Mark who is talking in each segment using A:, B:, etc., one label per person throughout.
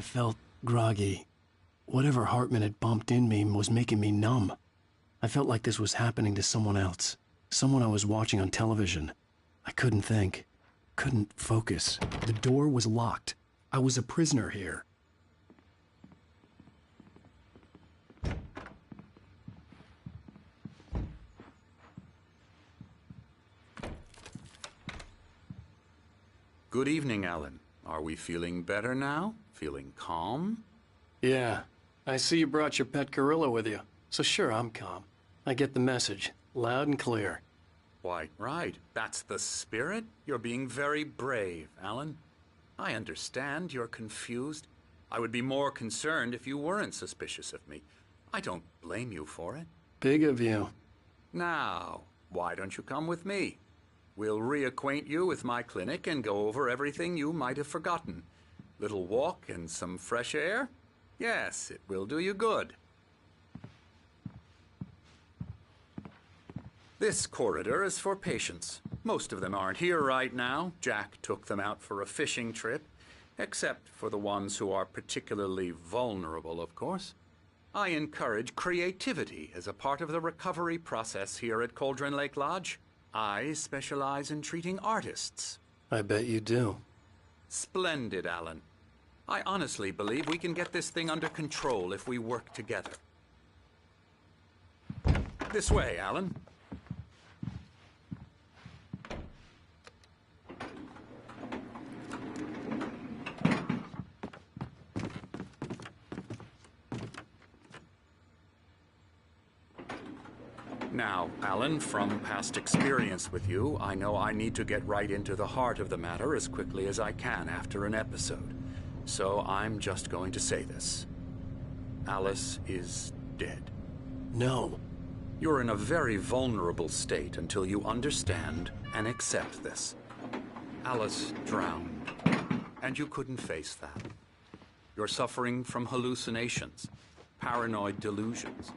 A: I felt groggy. Whatever Hartman had bumped in me was making me numb. I felt like this was happening to someone else. Someone I was watching on television. I couldn't think. Couldn't focus. The door was locked. I was a prisoner here.
B: Good evening, Alan. Are we feeling better now? Feeling calm?
A: Yeah. I see you brought your pet gorilla with you. So sure, I'm calm. I get the message. Loud and clear.
B: Why, right. That's the spirit. You're being very brave, Alan. I understand you're confused. I would be more concerned if you weren't suspicious of me. I don't blame you for it.
A: Big of you.
B: Now, why don't you come with me? We'll reacquaint you with my clinic and go over everything you might have forgotten. Little walk and some fresh air? Yes, it will do you good. This corridor is for patients. Most of them aren't here right now. Jack took them out for a fishing trip, except for the ones who are particularly vulnerable, of course. I encourage creativity as a part of the recovery process here at Cauldron Lake Lodge. I specialize in treating artists.
A: I bet you do.
B: Splendid, Alan. I honestly believe we can get this thing under control if we work together. This way, Alan. Now, Alan, from past experience with you, I know I need to get right into the heart of the matter as quickly as I can after an episode. So I'm just going to say this. Alice is dead.
A: No.
B: You're in a very vulnerable state until you understand and accept this. Alice drowned, and you couldn't face that. You're suffering from hallucinations, paranoid delusions,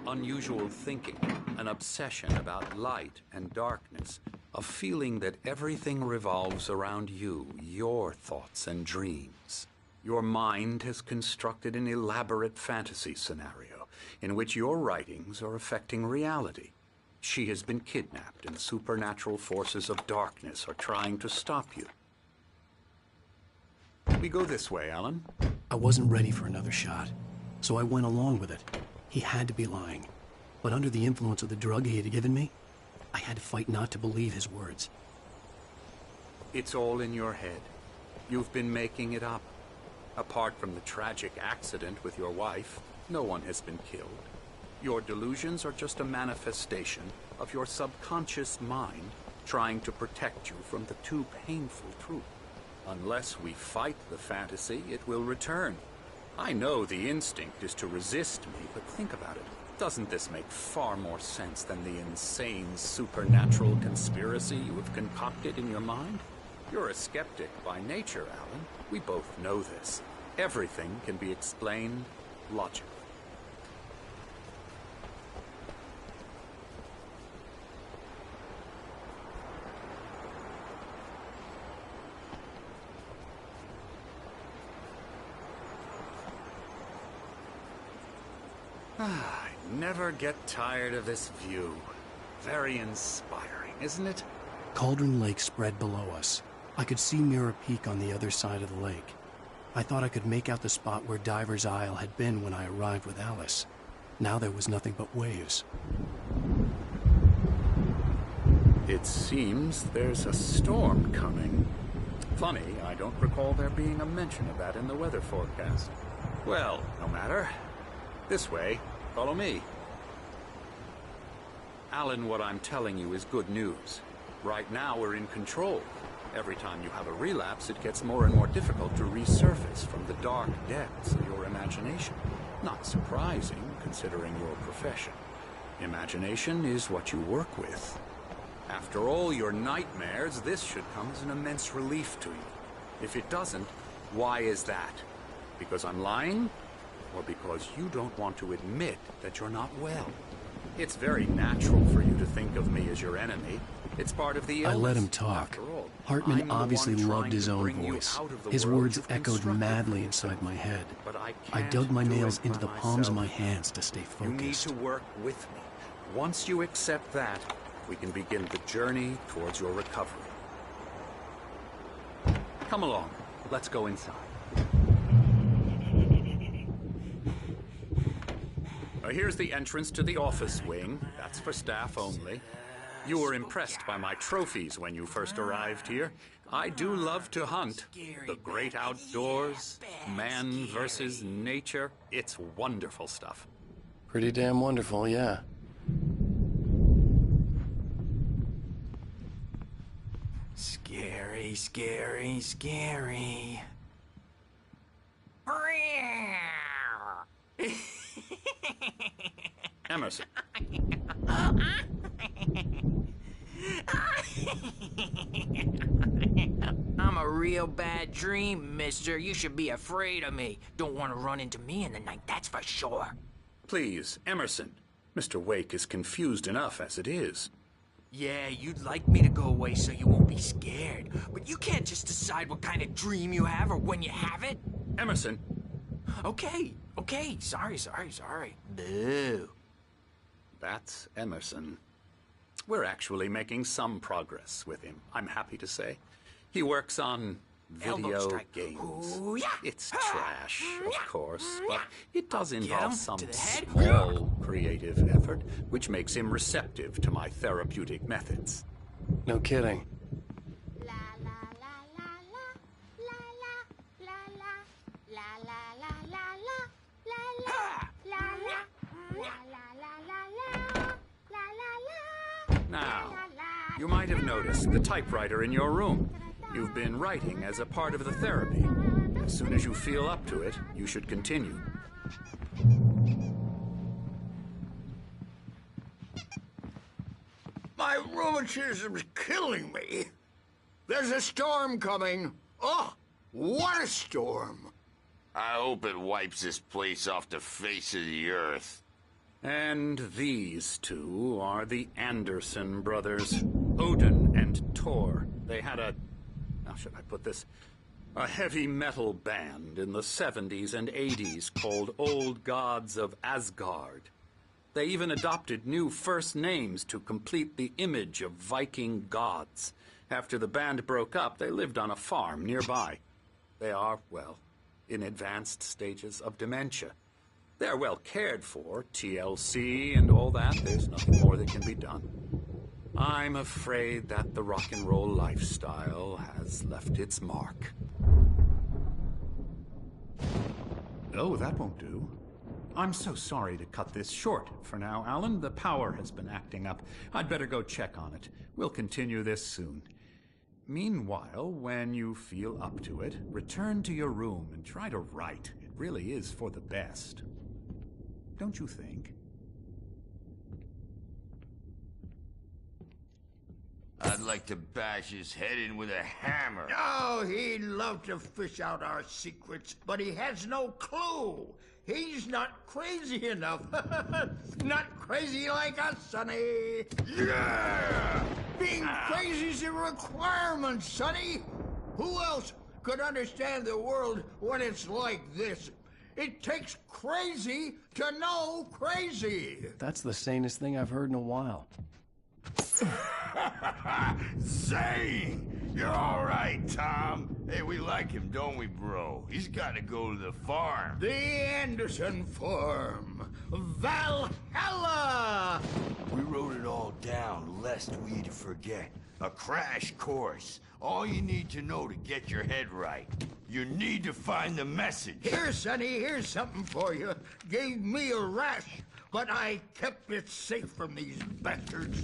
B: unusual thinking, an obsession about light and darkness, a feeling that everything revolves around you, your thoughts and dreams. Your mind has constructed an elaborate fantasy scenario in which your writings are affecting reality. She has been kidnapped and supernatural forces of darkness are trying to stop you. We go this way, Alan.
A: I wasn't ready for another shot, so I went along with it. He had to be lying. But under the influence of the drug he had given me, I had to fight not to believe his words.
B: It's all in your head. You've been making it up. Apart from the tragic accident with your wife, no one has been killed. Your delusions are just a manifestation of your subconscious mind trying to protect you from the too painful truth. Unless we fight the fantasy, it will return. I know the instinct is to resist me, but think about it. Doesn't this make far more sense than the insane supernatural conspiracy you have concocted in your mind? You're a skeptic by nature, Alan. We both know this. Everything can be explained logically. I never get tired of this view. Very inspiring, isn't it?
A: Cauldron Lake spread below us. I could see Mirror Peak on the other side of the lake. I thought I could make out the spot where Diver's Isle had been when I arrived with Alice. Now there was nothing but waves.
B: It seems there's a storm coming. Funny, I don't recall there being a mention of that in the weather forecast. Well, no matter. This way. Follow me. Alan, what I'm telling you is good news. Right now, we're in control. Every time you have a relapse, it gets more and more difficult to resurface from the dark depths of your imagination. Not surprising, considering your profession. Imagination is what you work with. After all your nightmares, this should come as an immense relief to you. If it doesn't, why is that? Because I'm lying? Or because you don't want to admit that you're not well? It's very natural for you to think of me as your enemy. It's part of the illness.
A: I let him talk.
B: After all,
A: Hartman
B: I'm the
A: obviously
B: one
A: loved
B: trying
A: his
B: to
A: own
B: bring you
A: voice.
B: out of the
A: His
B: world
A: words
B: you've
A: echoed
B: constructed.
A: madly inside my head.
B: But I
A: I
B: can't
A: dug my
B: do
A: nails
B: it
A: into
B: by
A: the palms of my
B: myself.
A: hands to stay
B: You need
A: focused.
B: to work with me. Once you accept that, we can begin the journey towards your recovery. Come along. Let's go inside. Here's the entrance to the office wing. That's for staff only. You were impressed by my trophies when you first arrived here. I do love to hunt. The great outdoors, man versus nature. It's wonderful stuff.
A: Pretty damn wonderful, yeah.
C: Scary, scary, scary.
B: Emerson.
C: I'm a real bad dream, mister. You should be afraid of me. Don't want to run into me in the night, that's for sure.
B: Please, Emerson. Mr. Wake is confused enough as it is.
C: Yeah, you'd like me to go away so you won't be scared. But you can't just decide what kind of dream you have or when you have it.
B: Emerson.
C: Okay. Sorry. Boo.
B: That's Emerson. We're actually making some progress with him, I'm happy to say. He works on
C: Elbow
B: video
C: strike.
B: games.
C: Ooh, yeah.
B: It's trash, of course, but it does
C: Get
B: involve
C: him
B: some
C: to the head.
B: small creative effort, which makes him receptive to my therapeutic methods.
A: No kidding.
B: Now, you might have noticed the typewriter in your room. You've been writing as a part of the therapy. As soon as you feel up to it, you should continue.
D: My rheumatism's killing me. There's a storm coming. Oh, what a storm.
E: I hope it wipes this place off the face of the earth.
B: And these two are the Anderson brothers, Odin and Thor. They had how should I put this? A heavy metal band in the 70s and 80s called Old Gods of Asgard. They even adopted new first names to complete the image of Viking gods. After the band broke up, they lived on a farm nearby. They are, well, in advanced stages of dementia. They're well cared for, TLC and all that. There's nothing more that can be done. I'm afraid that the rock and roll lifestyle has left its mark.
F: Oh, that won't do. I'm so sorry to cut this short for now, Alan. The power has been acting up. I'd better go check on it. We'll continue this soon. Meanwhile, when you feel up to it, return to your room and try to write. It really is for the best. Don't you think?
E: I'd like to bash his head in with a hammer.
D: Oh, he'd love to fish out our secrets, but he has no clue. He's not crazy enough. Not crazy like us, Sonny. Yeah! Being crazy's a requirement, Sonny. Who else could understand the world when it's like this? It takes crazy to know crazy.
A: That's the sanest thing I've heard in a while.
E: Zane! You're all right, Tom. Hey, we like him, don't we, bro? He's got to go to the farm.
D: The Anderson Farm. Valhalla!
E: We wrote it all down, lest we'd forget. A crash course. All you need to know to get your head right. You need to find the message.
D: Here, Sonny, here's something for you. Gave me a rash, but I kept it safe from these bastards.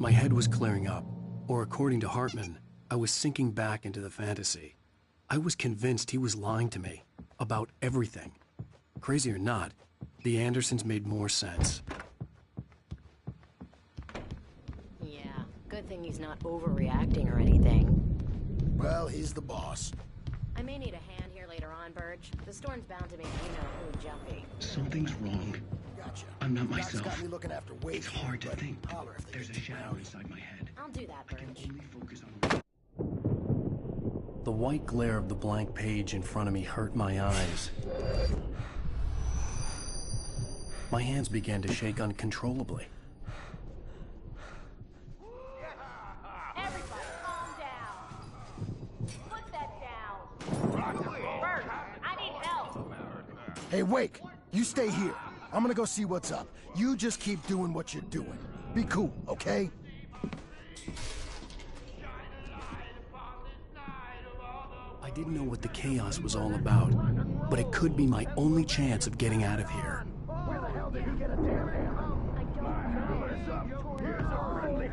A: My head was clearing up, or according to Hartman, I was sinking back into the fantasy. I was convinced he was lying to me about everything. Crazy or not, the Andersons made more sense.
G: Yeah, good thing he's not overreacting or anything.
H: Well, he's the boss.
G: I may need a hand here later. later on, Burge. The storm's bound to make you know who jumpy.
A: Something's wrong.
H: Gotcha.
A: I'm not
H: Doc's
A: myself.
H: got me looking after Wade.
A: It's hard to
H: but
A: think.
H: holler if they
A: There's a
H: get too
A: shadow
H: rowdy.
A: inside my head.
G: I'll do that,
A: I can
G: Burge.
A: only focus on... The white glare of the blank page in front of me hurt my eyes. My hands began to shake uncontrollably.
I: Everybody, calm down. Put that down. Bert, I need help.
H: Hey, Wake, you stay here. I'm gonna go see what's up. You just keep doing what you're doing. Be cool, okay?
A: I didn't know what the chaos was all about, but it could be my only chance of getting out of here.
D: Where the hell did he get a damn ammo? Here's a friendly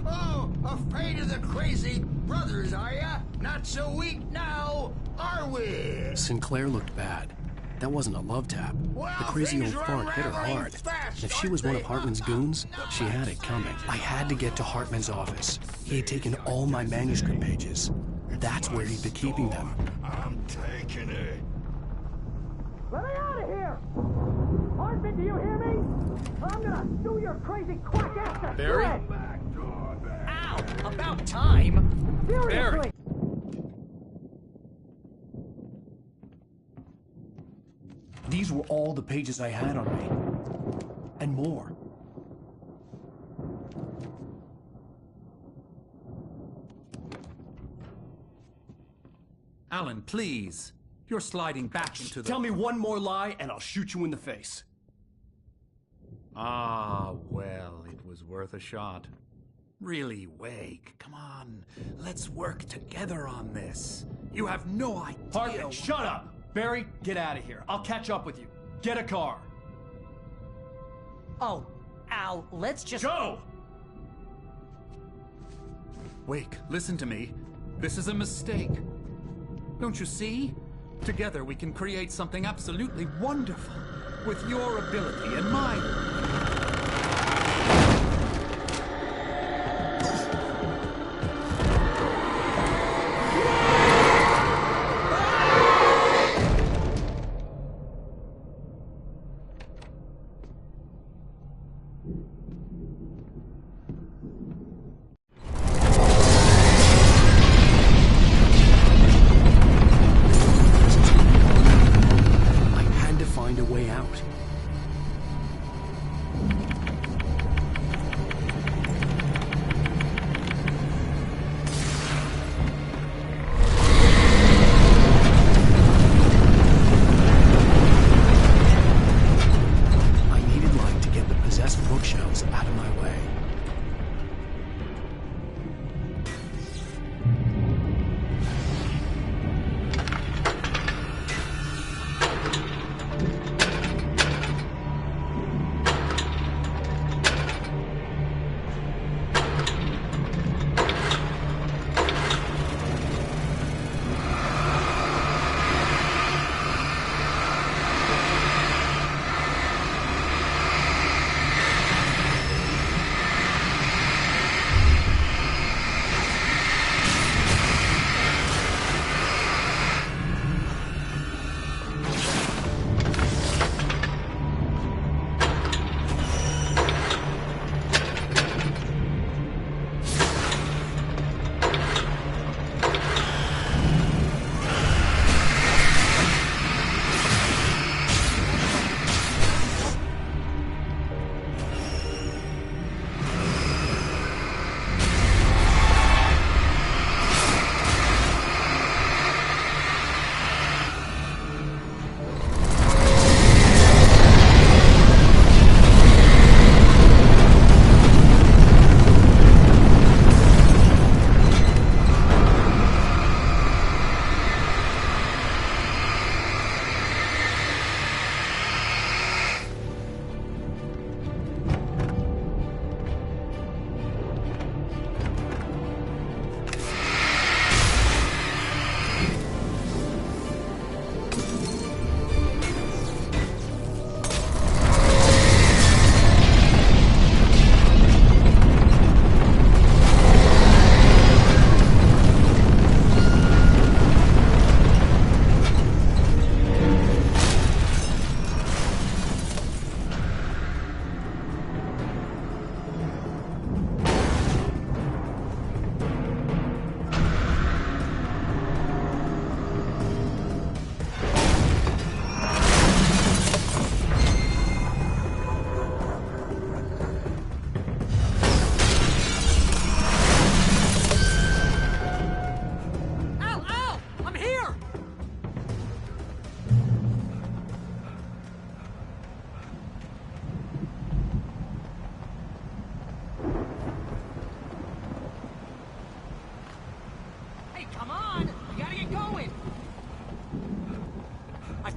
D: Oh, afraid of the crazy brothers, are ya? Not so weak now, are we?
A: Sinclair looked bad. That wasn't a love tap.
D: Well,
A: The crazy old
D: things are
A: fart hit her
D: unraveling
A: hard.
D: fast,
A: And if she
D: aren't
A: was one
D: they?
A: of Hartman's goons, she had it coming. I had to get to Hartman's office. He had taken all my manuscript pages. That's where he'd been keeping them.
E: I'm taking it.
J: Let me out of here! Hartman, do you hear me? I'm gonna sue your crazy quack ass to
C: Barry?
J: shreds!
C: Ow! About time!
J: Seriously!
A: These were all the pages I had on me. And more.
F: Alan, please. You're sliding back into the...
A: Tell me one more lie and I'll shoot you in the face.
F: Ah, well, it was worth a shot. Really, Wake, come on. Let's work together on this. You have no idea...
A: Hartman, shut up! Barry, get out of here. I'll catch up with you. Get a car.
J: Oh, Al, let's just...
A: Go!
F: Wake, listen to me. This is a mistake. Don't you see? Together we can create something absolutely wonderful. With your ability and mine.
A: I had to find a way out.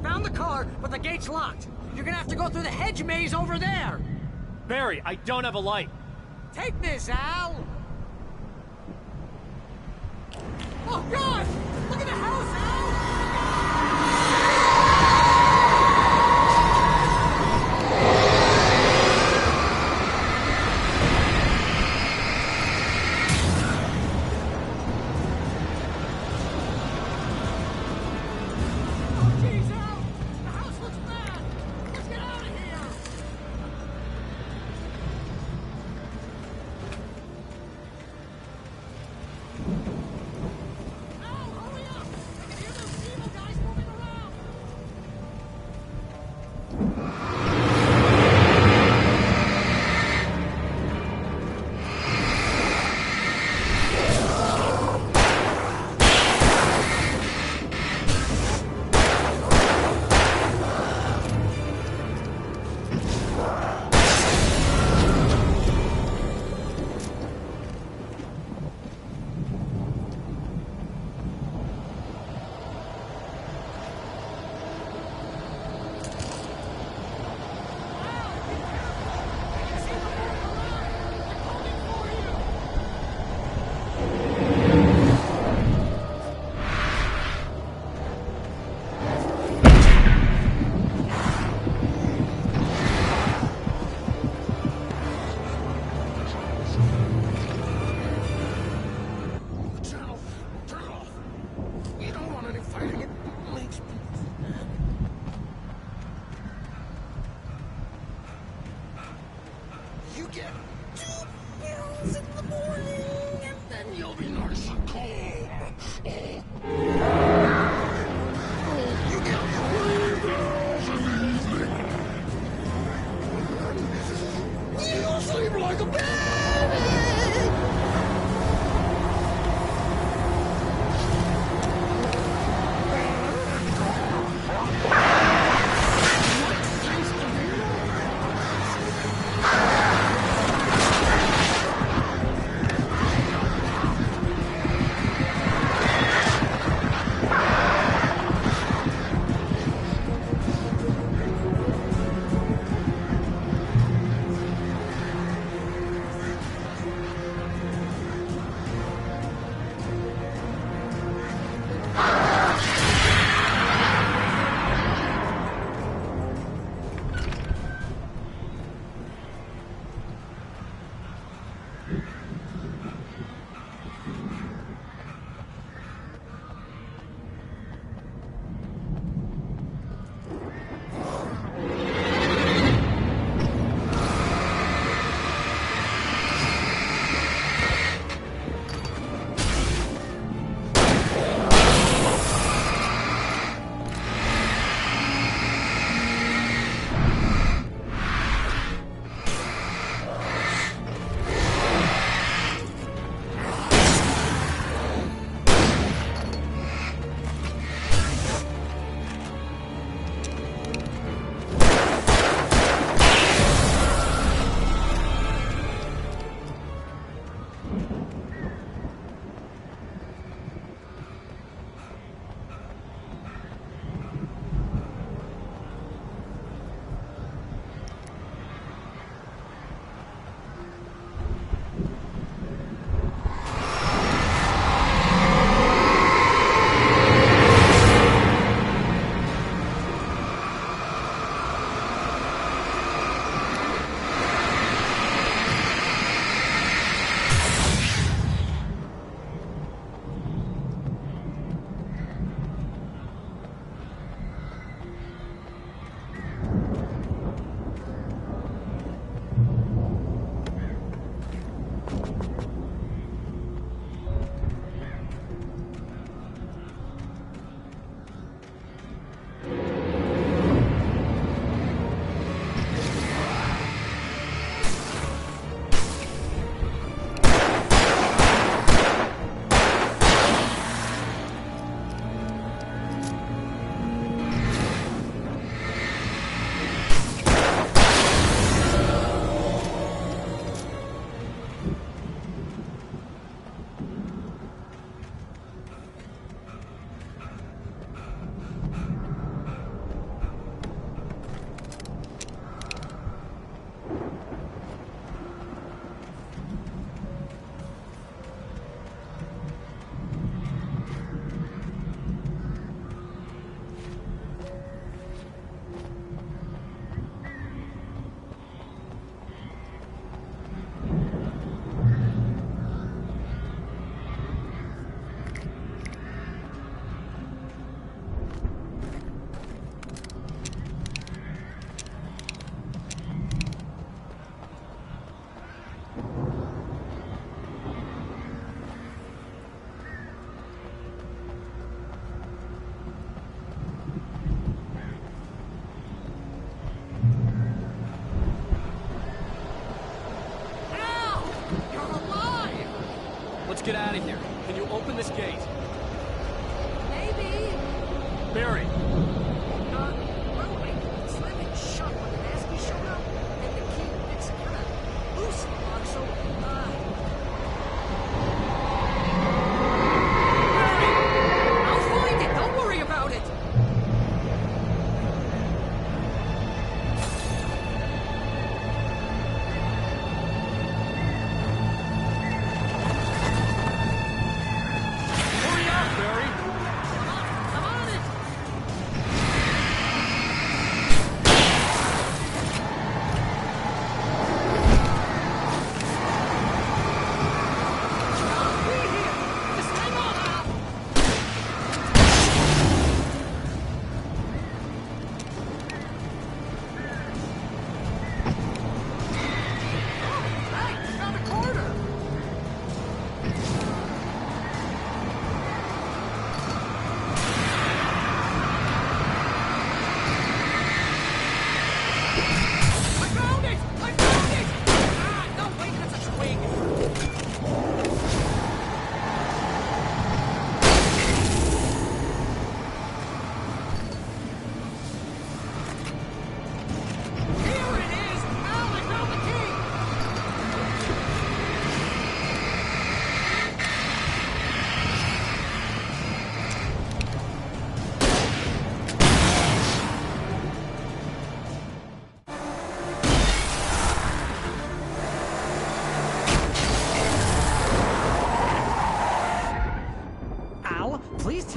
J: Found the car, but the gate's locked. You're gonna have to go through the hedge maze over there.
K: Barry, I don't have a light.
J: Take this, Al. Oh, God! Look at the house, Al!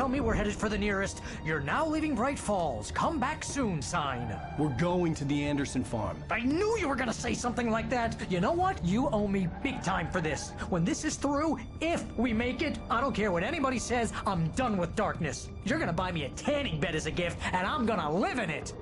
J: tell me we're headed for the nearest "You're now leaving Bright Falls. Come back soon" sign.
A: We're going to the Anderson farm.
J: I knew you were gonna say something like that. You know what? You owe me big time for this. When this is through, if we make it, I don't care what anybody says, I'm done with darkness. You're gonna buy me a tanning bed as a gift, and I'm gonna live in it.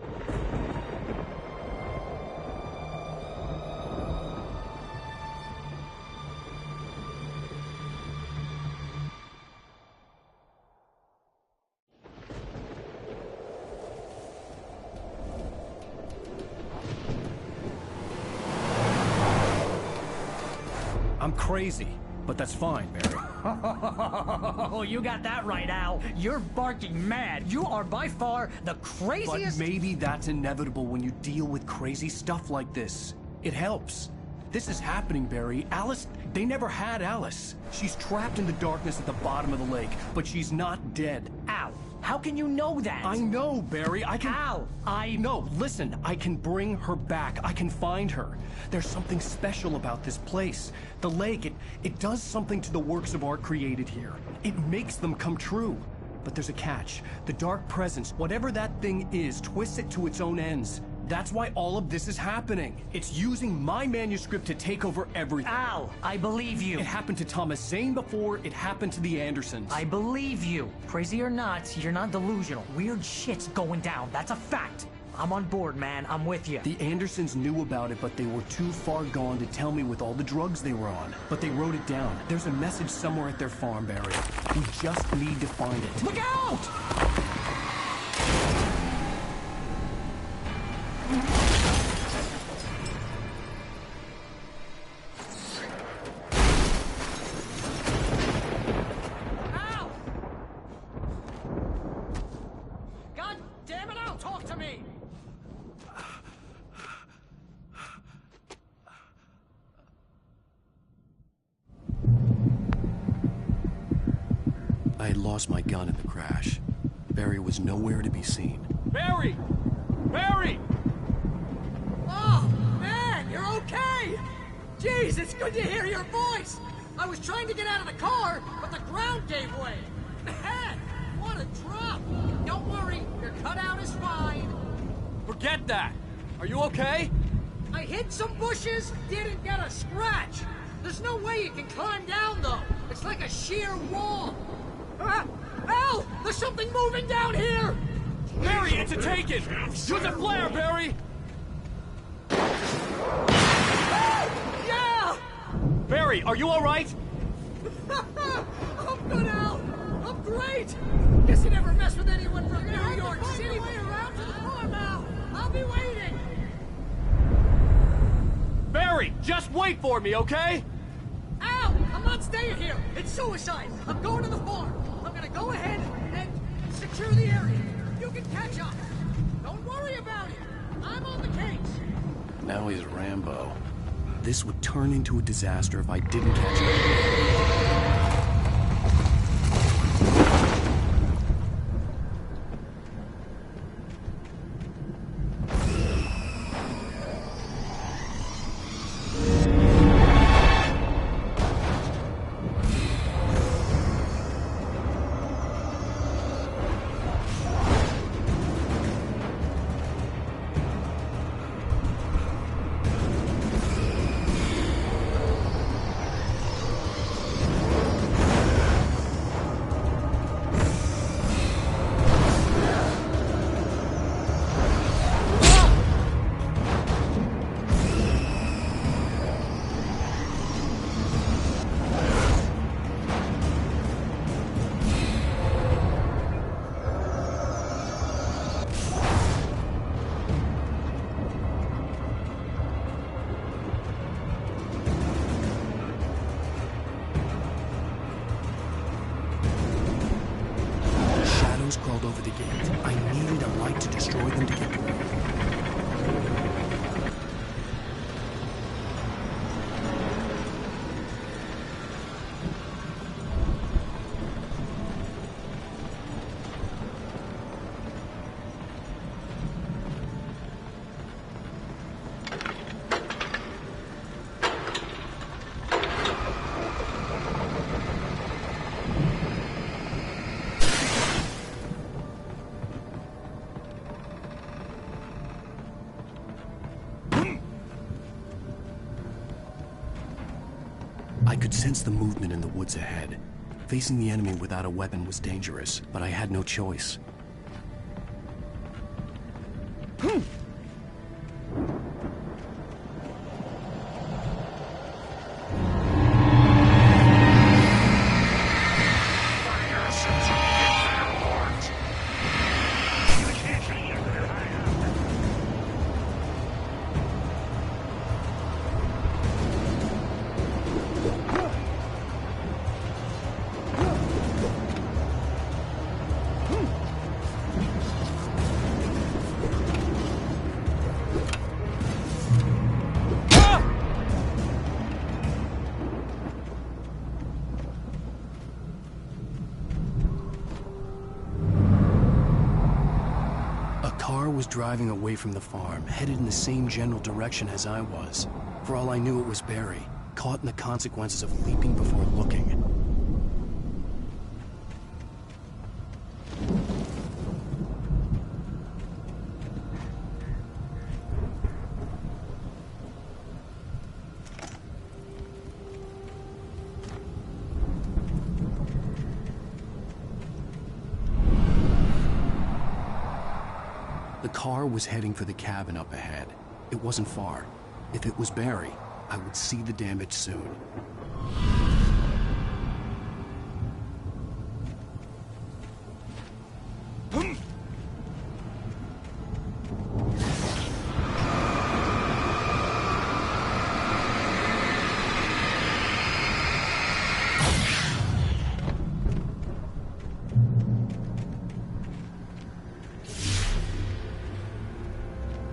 A: I'm crazy, but that's fine, Barry.
J: Oh, you got that right, Al. You're barking mad. You are by far the craziest...
A: But maybe that's inevitable when you deal with crazy stuff like this. It helps. This is happening, Barry. Alice, they never had Alice. She's trapped in the darkness at the bottom of the lake, but she's not dead.
J: Al, how can you know that?
A: I know, Barry. I can...
J: Al,
A: No, listen. I can bring her back. I can find her. There's something special about this place. The lake, it does something to the works of art created here. It makes them come true. But there's a catch. The dark presence, whatever that thing is, twists it to its own ends. That's why all of this is happening. It's using my manuscript to take over everything.
J: Al, I believe you.
A: It happened to Thomas Zane before, it happened to the Andersons.
J: I believe you. Crazy or not, you're not delusional. Weird shit's going down. That's a fact. I'm on board, man. I'm with you.
A: The Andersons knew about it, but they were too far gone to tell me with all the drugs they were on. But they wrote it down. There's a message somewhere at their farm, Barry. We just need to find it.
J: Look out! Al! God damn it, Al, talk to me!
A: I had lost my gun in the crash. Barry was nowhere to be seen.
K: Barry! Barry!
J: Oh, man, you're okay! Jeez, it's good to hear your voice! I was trying to get out of the car, but the ground gave way. Man, what a drop! Don't worry, your cutout is fine.
K: Forget that! Are you okay?
J: I hit some bushes, didn't get a scratch. There's no way you can climb down, though. It's like a sheer wall. Al! There's something moving down here!
K: Barry, it's a taken! Use a flare, Barry!
J: Yeah!
K: Barry, are you alright?
J: I'm good, Al! I'm great! Guess you never mess with anyone from New York City. Way around to the farm, Al! I'll be waiting!
K: Barry, just wait for me, okay?
J: Al! I'm not staying here! It's suicide! I'm going to the farm! I'm gonna go ahead and secure the area. You can catch up. Don't worry about it. I'm on the case.
A: Now he's Rambo. This would turn into a disaster if I didn't catch him. could sense the movement in the woods ahead. Facing the enemy without a weapon was dangerous, but I had no choice. Was driving away from the farm, headed in the same general direction as I was. For all I knew, it was Barry, caught in the consequences of leaping before looking. The car was heading for the cabin up ahead. It wasn't far. If it was Barry, I would see the damage soon.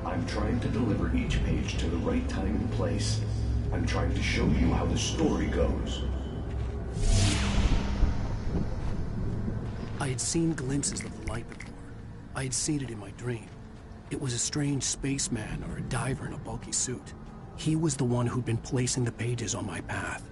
L: I'm trying to deliver each page to the right time and place. I'm trying to show you how the story goes.
A: I had seen glimpses of the light before. I had seen it in my dream. It was a strange spaceman or a diver in a bulky suit. He was the one who'd been placing the pages on my path.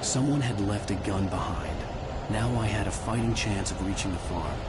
A: Someone had left a gun behind. Now I had a fighting chance of reaching the farm.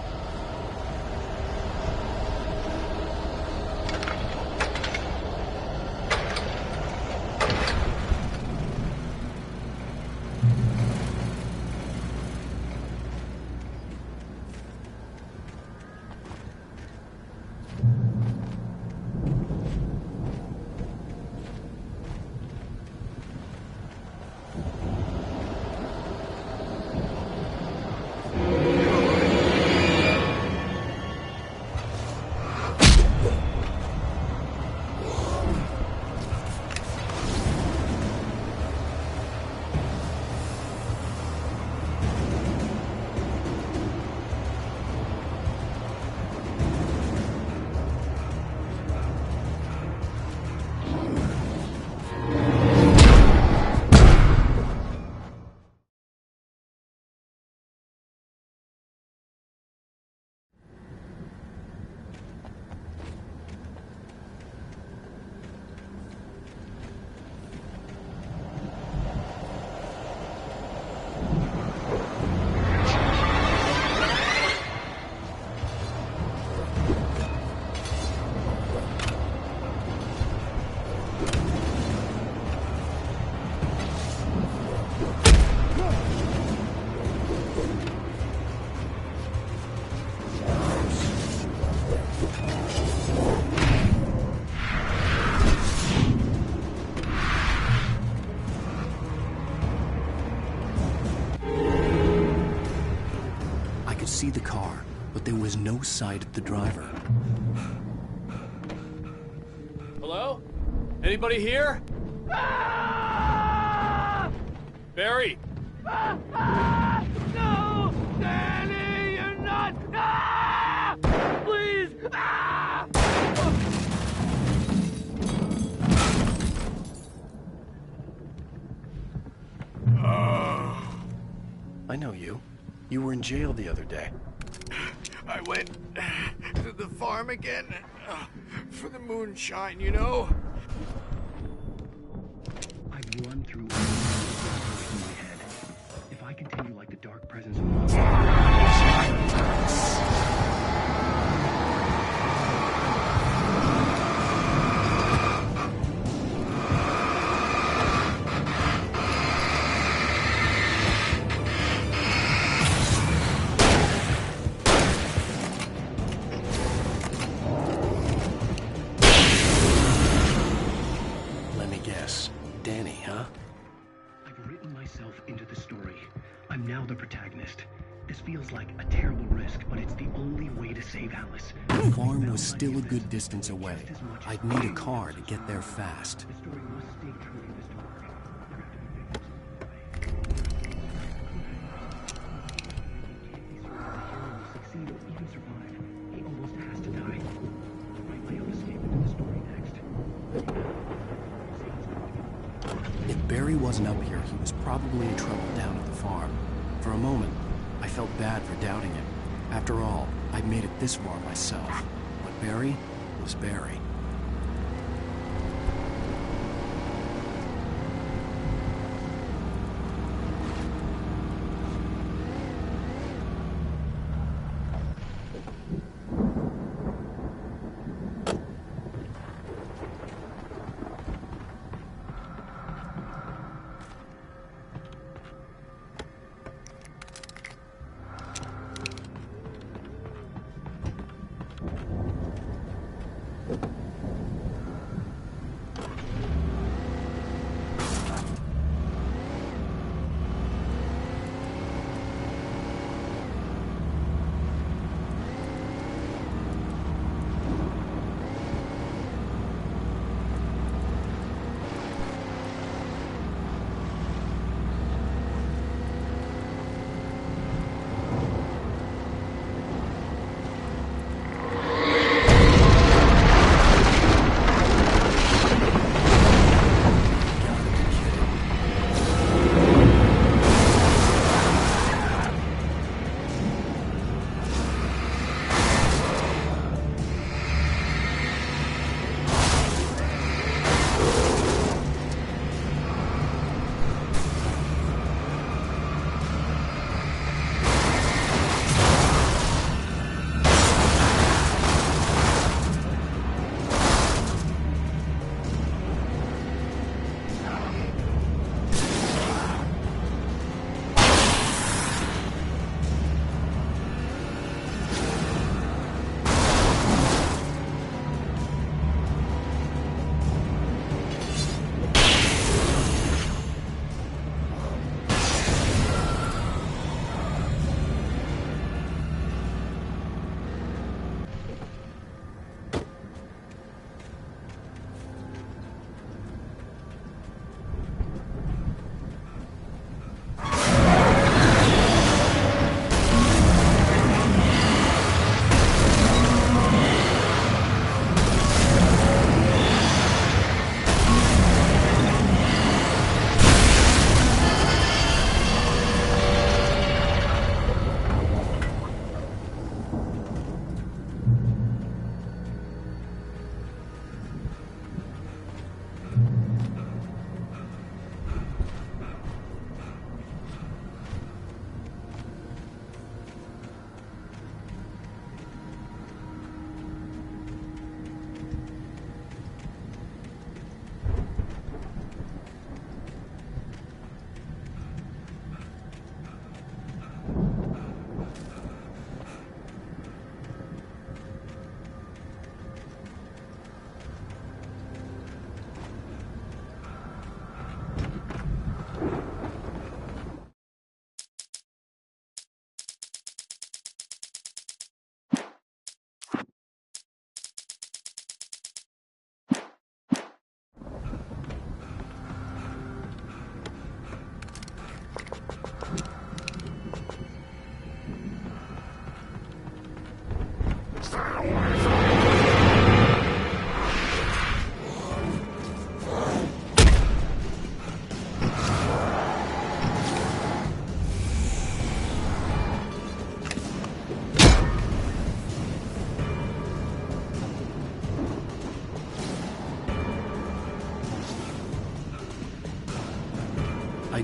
A: See the car, but there was no sight of the driver.
K: Hello? Anybody here?
J: Ah!
K: Barry!
J: No! Danny, you're not! Ah! Please! Ah!
A: I know you. You were in jail the other day.
E: I went to the farm again for the moonshine, you know?
A: I've run through you like the dark presence of love. Let me guess. Danny, huh? I've written myself into the story. I'm now the protagonist. This feels like a terrible risk, but it's the only way to save Alice. The farm was still a good distance away. I'd need a car to get there fast. The story must stay true to the story. Succeed or even survive. He almost has to die. Write my own escape into the story next. If Barry wasn't up here, he was probably in trouble down at the farm. For a moment, I felt bad for doubting him. After all, I'd made it this far myself. But Barry was Barry.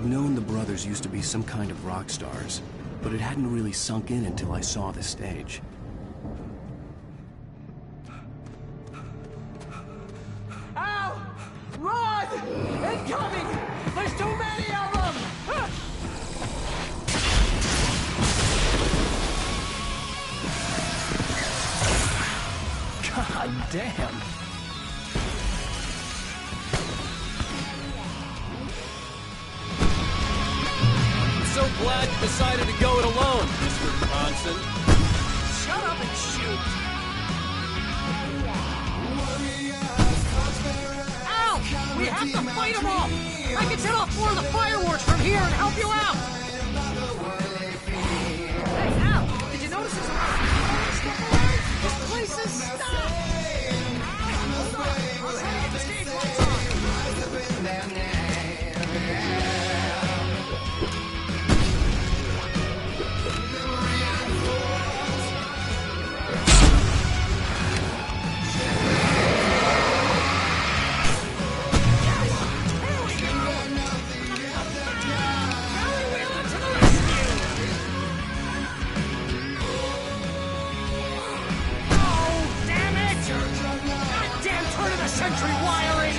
A: I'd known the brothers used to be some kind of rock stars, but it hadn't really sunk in until I saw the stage.
J: Al! Run! Incoming! There's too many of them!
A: God damn!
K: So glad you decided to go it alone, Mr. Bronson.
J: Shut up and shoot! Ow! We have to fight them all! I can set off more of the fireworks from here and help you out! Hey, Al! Did you notice there's a lot of people stuck around? This place is stuck! Hold on! I'll try to get the stage lights on! Century wiring!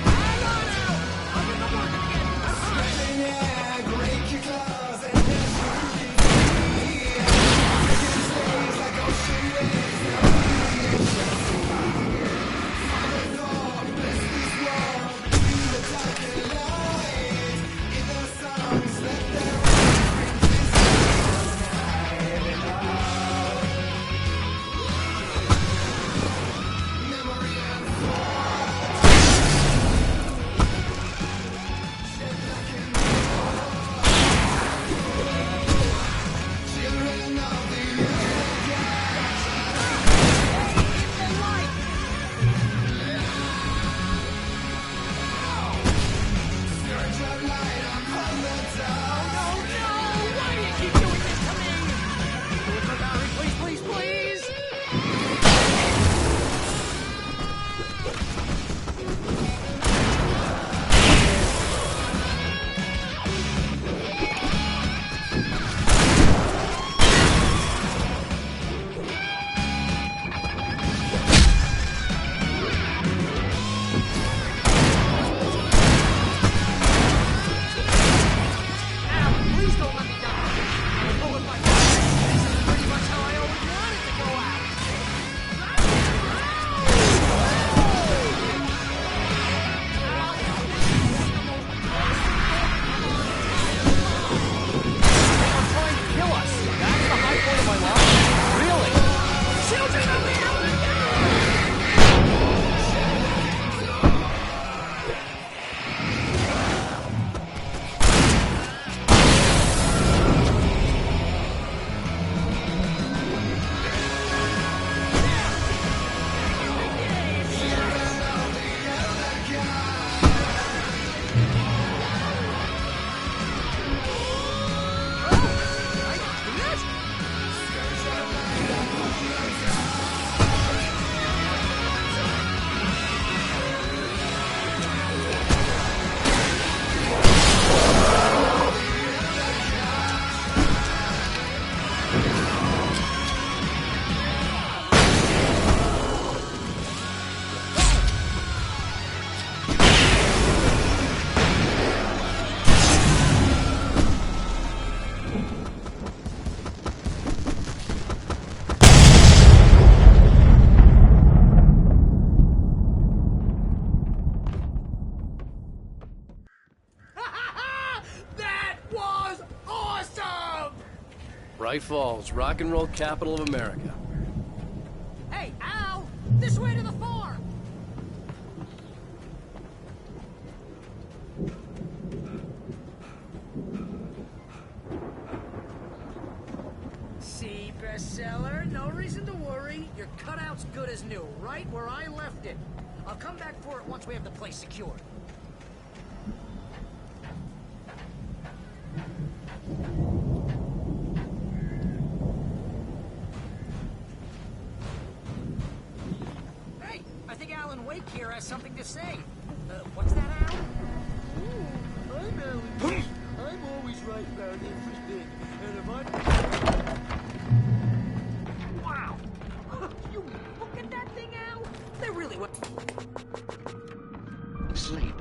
J: Hang on out! I'll get the working
K: Bright Falls, rock and roll capital of America.
J: Hey, Al! This way to the farm! See, bestseller? No reason to worry. Your cutout's good as new, right where I left it. I'll come back for it once we have the place secured. Here has something to say. What's that, Al?
H: I'm Alan. I'm always right about everything. And if I...
J: Wow! You look at that thing, Al? They really went...
M: Sleep.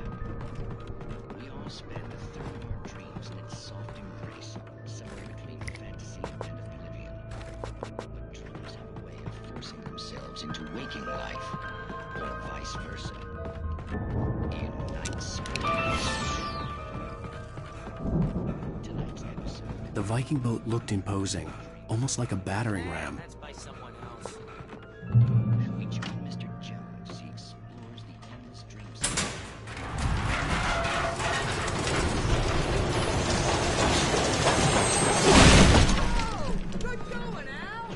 M: We all spend a third of our dreams in its soft embrace, somewhere between fantasy and oblivion. But dreamers have a way of forcing themselves into waking life, or vice versa. In Night Springs. Tonight's episode.
A: The Viking boat looked imposing, almost like a battering ram.
C: That's by someone else.
M: We join Mr. Jones as he explores the endless dreams.
J: Good going, Al!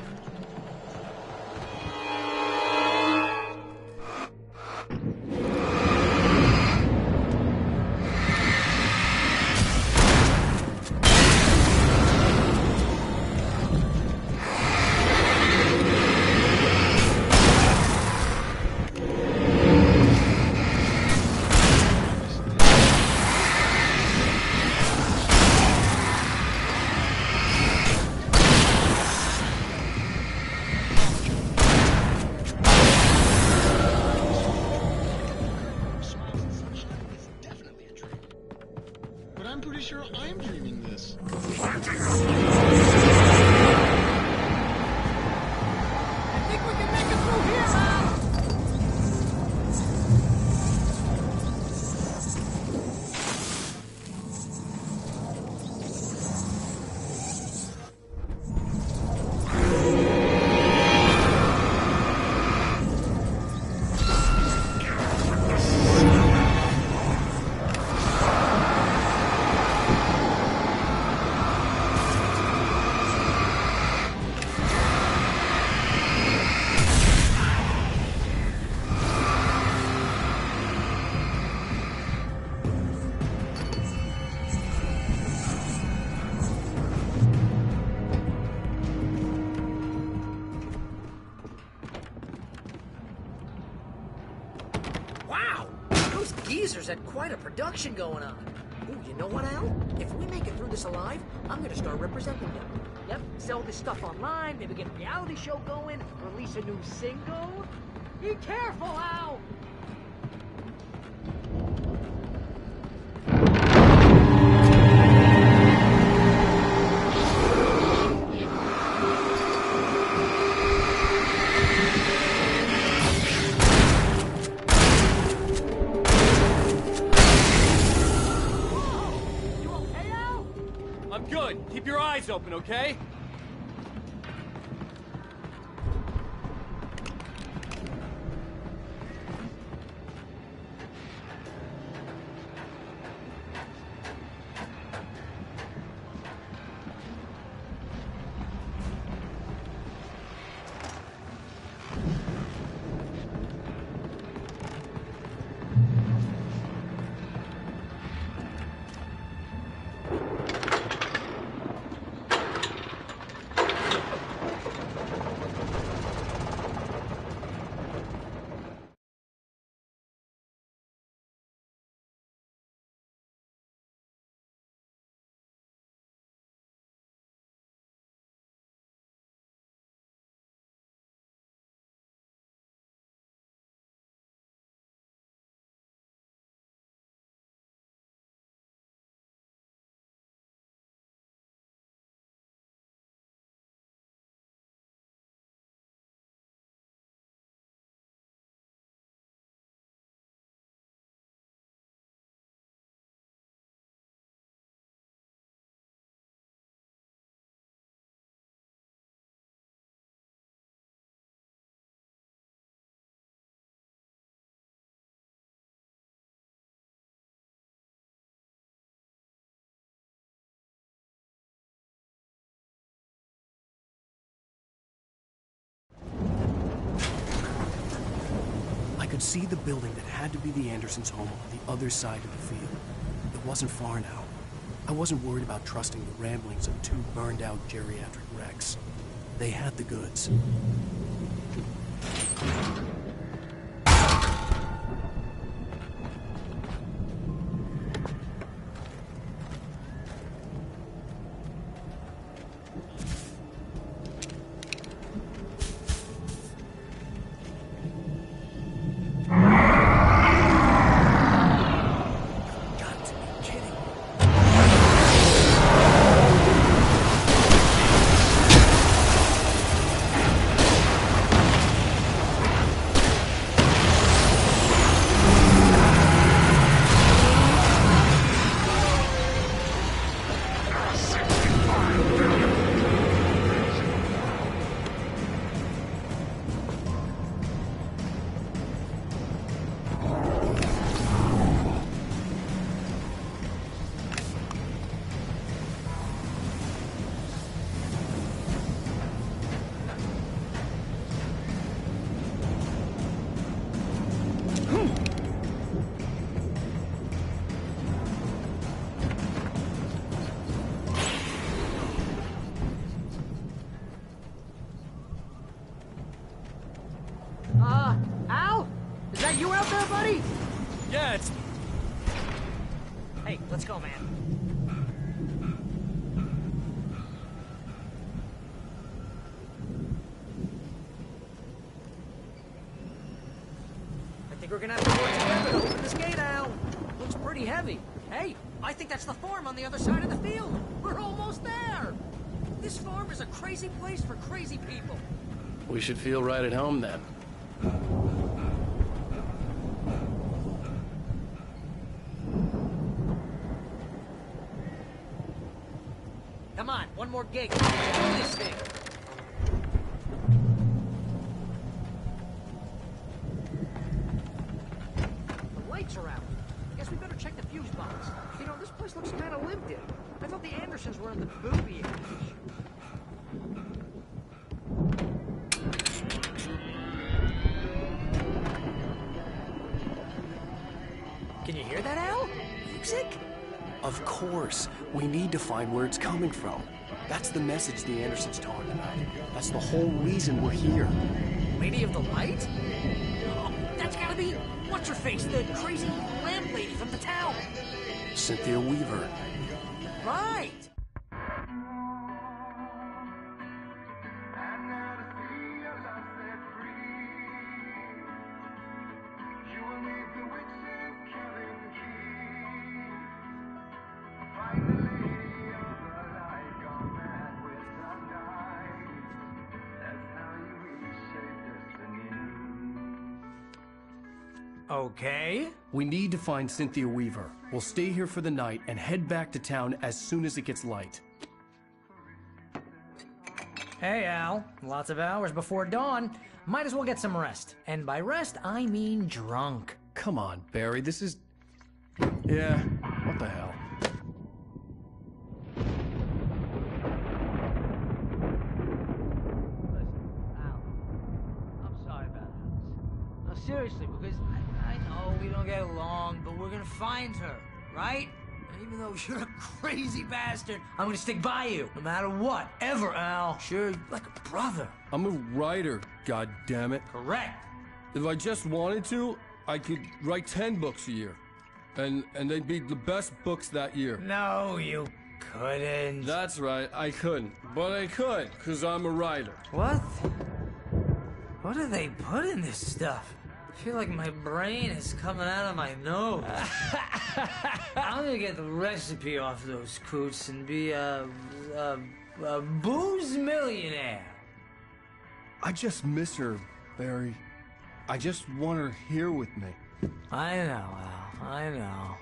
H: But I'm pretty sure I'm dreaming this.
J: I think we can make it through here, Al! Wow! Those geezers had quite a production going on. Ooh, you know what, Al? If we make it through this alive, I'm gonna start representing them. Yep, sell this stuff online, maybe get a reality show going, release a new single. Be careful, Al! You okay, Al?
K: I'm good. Keep your eyes open, okay?
A: I could see the building that had to be the Andersons' home on the other side of the field. It wasn't far now. I wasn't worried about trusting the ramblings of two burned-out geriatric wrecks. They had the goods.
J: Is that you out there, buddy?
K: Yeah, it's...
J: Hey, let's go, man. I think we're gonna have to work together to open this gate, Al. Looks pretty heavy. Hey, I think that's the farm on the other side of the field. We're almost there. This farm is a crazy place for crazy people.
A: We should feel right at home then.
J: Come on, one more gate. Let's do this thing. The lights are out. I guess we better check the fuse box. You know, this place looks kind of lived in. I thought the Andersons were in the booby age. Can you hear that, Al? Music?
A: Of course. We need to find where it's coming from. That's the message the Andersons talked about. That's the whole reason we're here.
J: Lady of the Light? Oh, that's gotta be... What's-her-face? The crazy lamp lady from the town.
A: Cynthia Weaver.
J: Right! Okay.
A: We need to find Cynthia Weaver. We'll stay here for the night and head back to town as soon as it gets light.
J: Hey, Al. Lots of hours before dawn. Might as well get some rest. And by rest, I mean drunk.
A: Come on, Barry, this is... Yeah, what the hell?
J: Seriously, because I know we don't get along, but we're gonna find her, right? And even though you're a crazy bastard, I'm gonna stick by you, no matter what, ever, Al. Sure, like a brother.
N: I'm a writer, goddammit.
J: Correct.
N: If I just wanted to, I could write 10 books a year. And they'd be the best books that year.
J: No, you couldn't.
N: That's right, I couldn't. But I could, because I'm a writer.
J: What? What do they put in this stuff? I feel like my brain is coming out of my nose. I'm gonna get the recipe off those coots and be a booze millionaire.
N: I just miss her, Barry. I just want her here with me.
J: I know, Al. I know.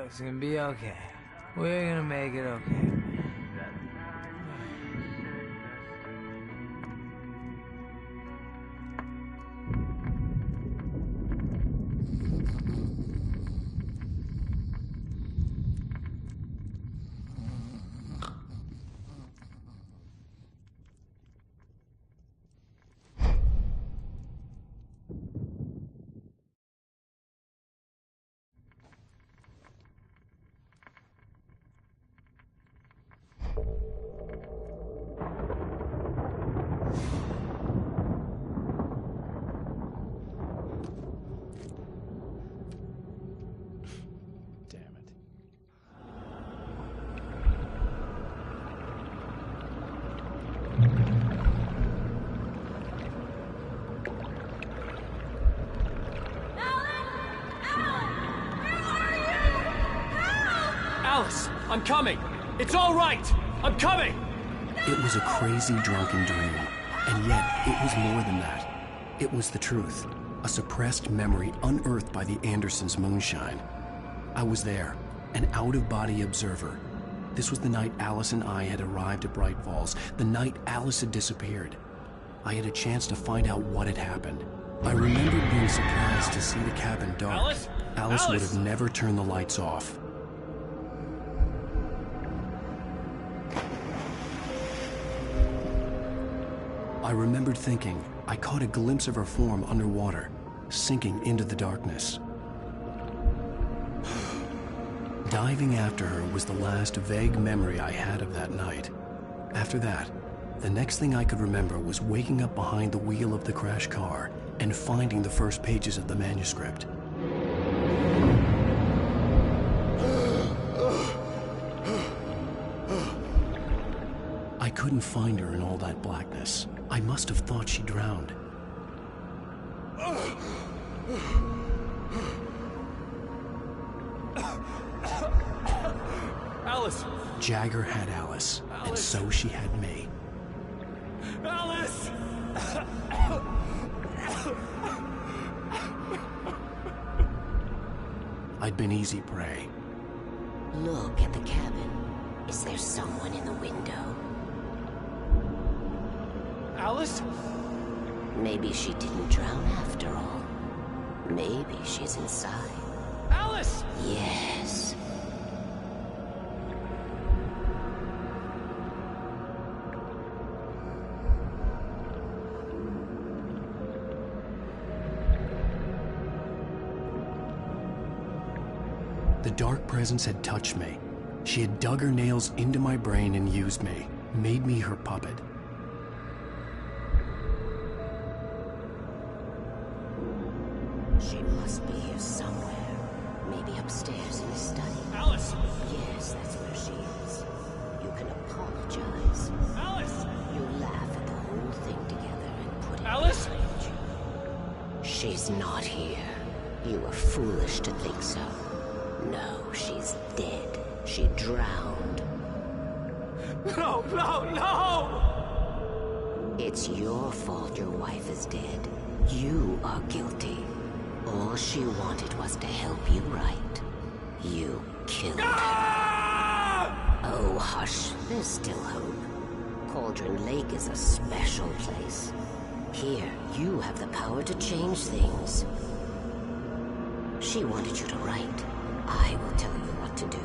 J: It's gonna be okay. We're gonna make it okay.
K: I'm coming! It's all right! I'm coming!
A: It was a crazy, drunken dream. And yet, it was more than that. It was the truth. A suppressed memory unearthed by the Andersons' moonshine. I was there, an out-of-body observer. This was the night Alice and I had arrived at Bright Falls, the night Alice had disappeared. I had a chance to find out what had happened. I remembered being surprised to see the cabin dark. Alice would have never turned the lights off. I remembered thinking I caught a glimpse of her form underwater, sinking into the darkness. Diving after her was the last vague memory I had of that night. After that, the next thing I could remember was waking up behind the wheel of the crashed car and finding the first pages of the manuscript. I couldn't find her in all that blackness. I must have thought she drowned.
K: Alice!
A: Jagger had Alice, and so she had me.
K: Alice!
A: I'd been easy prey.
O: Look at the cabin. Is there someone in the window?
K: Alice?
O: Maybe she didn't drown after all. Maybe she's inside.
K: Alice!
O: Yes.
A: The dark presence had touched me. She had dug her nails into my brain and used me, made me her puppet.
O: She must be here somewhere. Maybe upstairs in the study.
K: Alice!
O: Yes, that's where she is. You can apologize.
K: Alice!
O: You laugh at the whole thing together and put it
K: Alice!
O: behind you. She's not here. You were foolish to think so. No, she's dead. She drowned.
K: No, no, no!
O: It's your fault your wife is dead. You are guilty. All she wanted was to help you right. You killed her. Oh, hush. There's still hope. Cauldron Lake is a special place. Here, you have the power to change things. She wanted you to write. I will tell you what to do.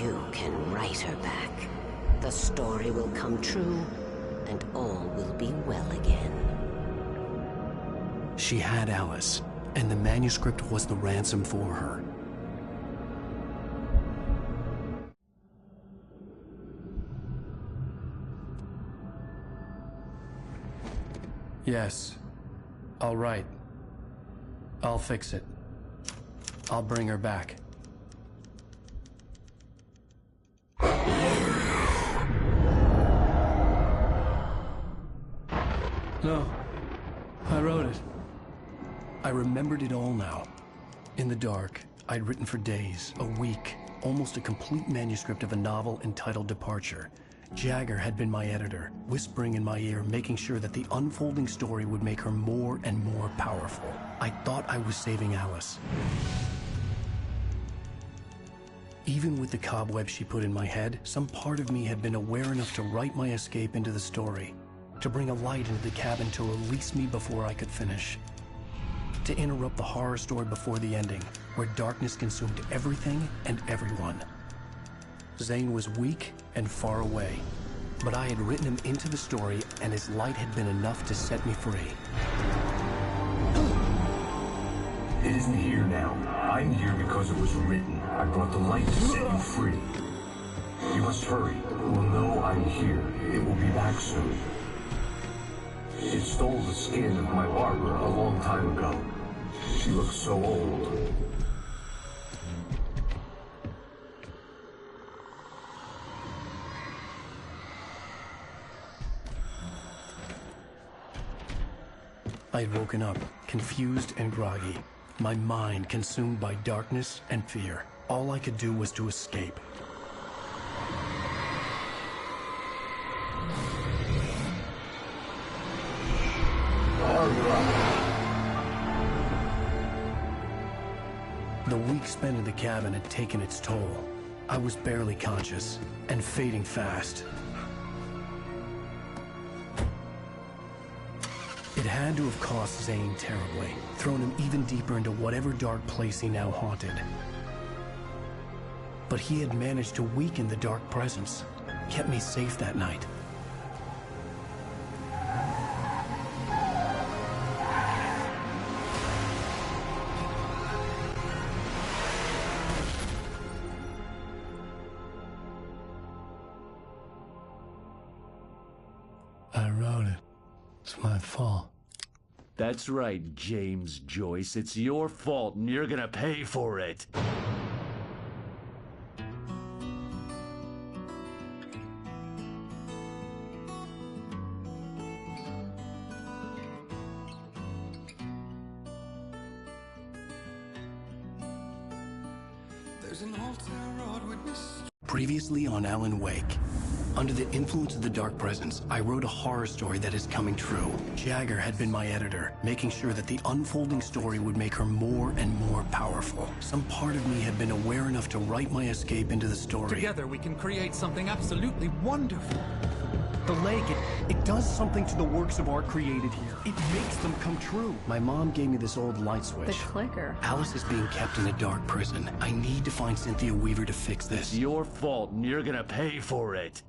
O: You can write her back. The story will come true, and all will be well again.
A: She had Alice, and the manuscript was the ransom for her. Yes. I'll write. I'll fix it. I'll bring her back. No. I wrote it. I remembered it all now. In the dark, I'd written for days, a week, almost a complete manuscript of a novel entitled Departure. Jagger had been my editor, whispering in my ear, making sure that the unfolding story would make her more and more powerful. I thought I was saving Alice. Even with the cobweb she put in my head, some part of me had been aware enough to write my escape into the story, to bring a light into the cabin to release me before I could finish, to interrupt the horror story before the ending, where darkness consumed everything and everyone. Zane was weak and far away, but I had written him into the story, and his light had been enough to set me free.
L: It isn't here now. I'm here because it was written. I brought the light to set you free. You must hurry. It will know I'm here. It will be back soon. It stole the skin of my barber a long time ago. She looks so old.
A: I had woken up, confused and groggy, my mind consumed by darkness and fear. All I could do was to escape. The week spent in the cabin had taken its toll. I was barely conscious, and fading fast. It had to have cost Zane terribly, thrown him even deeper into whatever dark place he now haunted. But he had managed to weaken the dark presence, kept me safe that night. my fault.
P: That's right, James Joyce. It's your fault, and you're gonna pay for it.
A: Previously on Alan Wake. Under the influence of the Dark Presence, I wrote a horror story that is coming true. Jagger had been my editor, making sure that the unfolding story would make her more and more powerful. Some part of me had been aware enough to write my escape into the story.
F: Together we can create something absolutely wonderful.
A: The lake, it does something to the works of art created here. It makes them come true. My mom gave me this old light switch.
Q: The clicker.
A: Alice is being kept in a dark prison. I need to find Cynthia Weaver to fix this.
P: It's your fault, and you're gonna pay for it.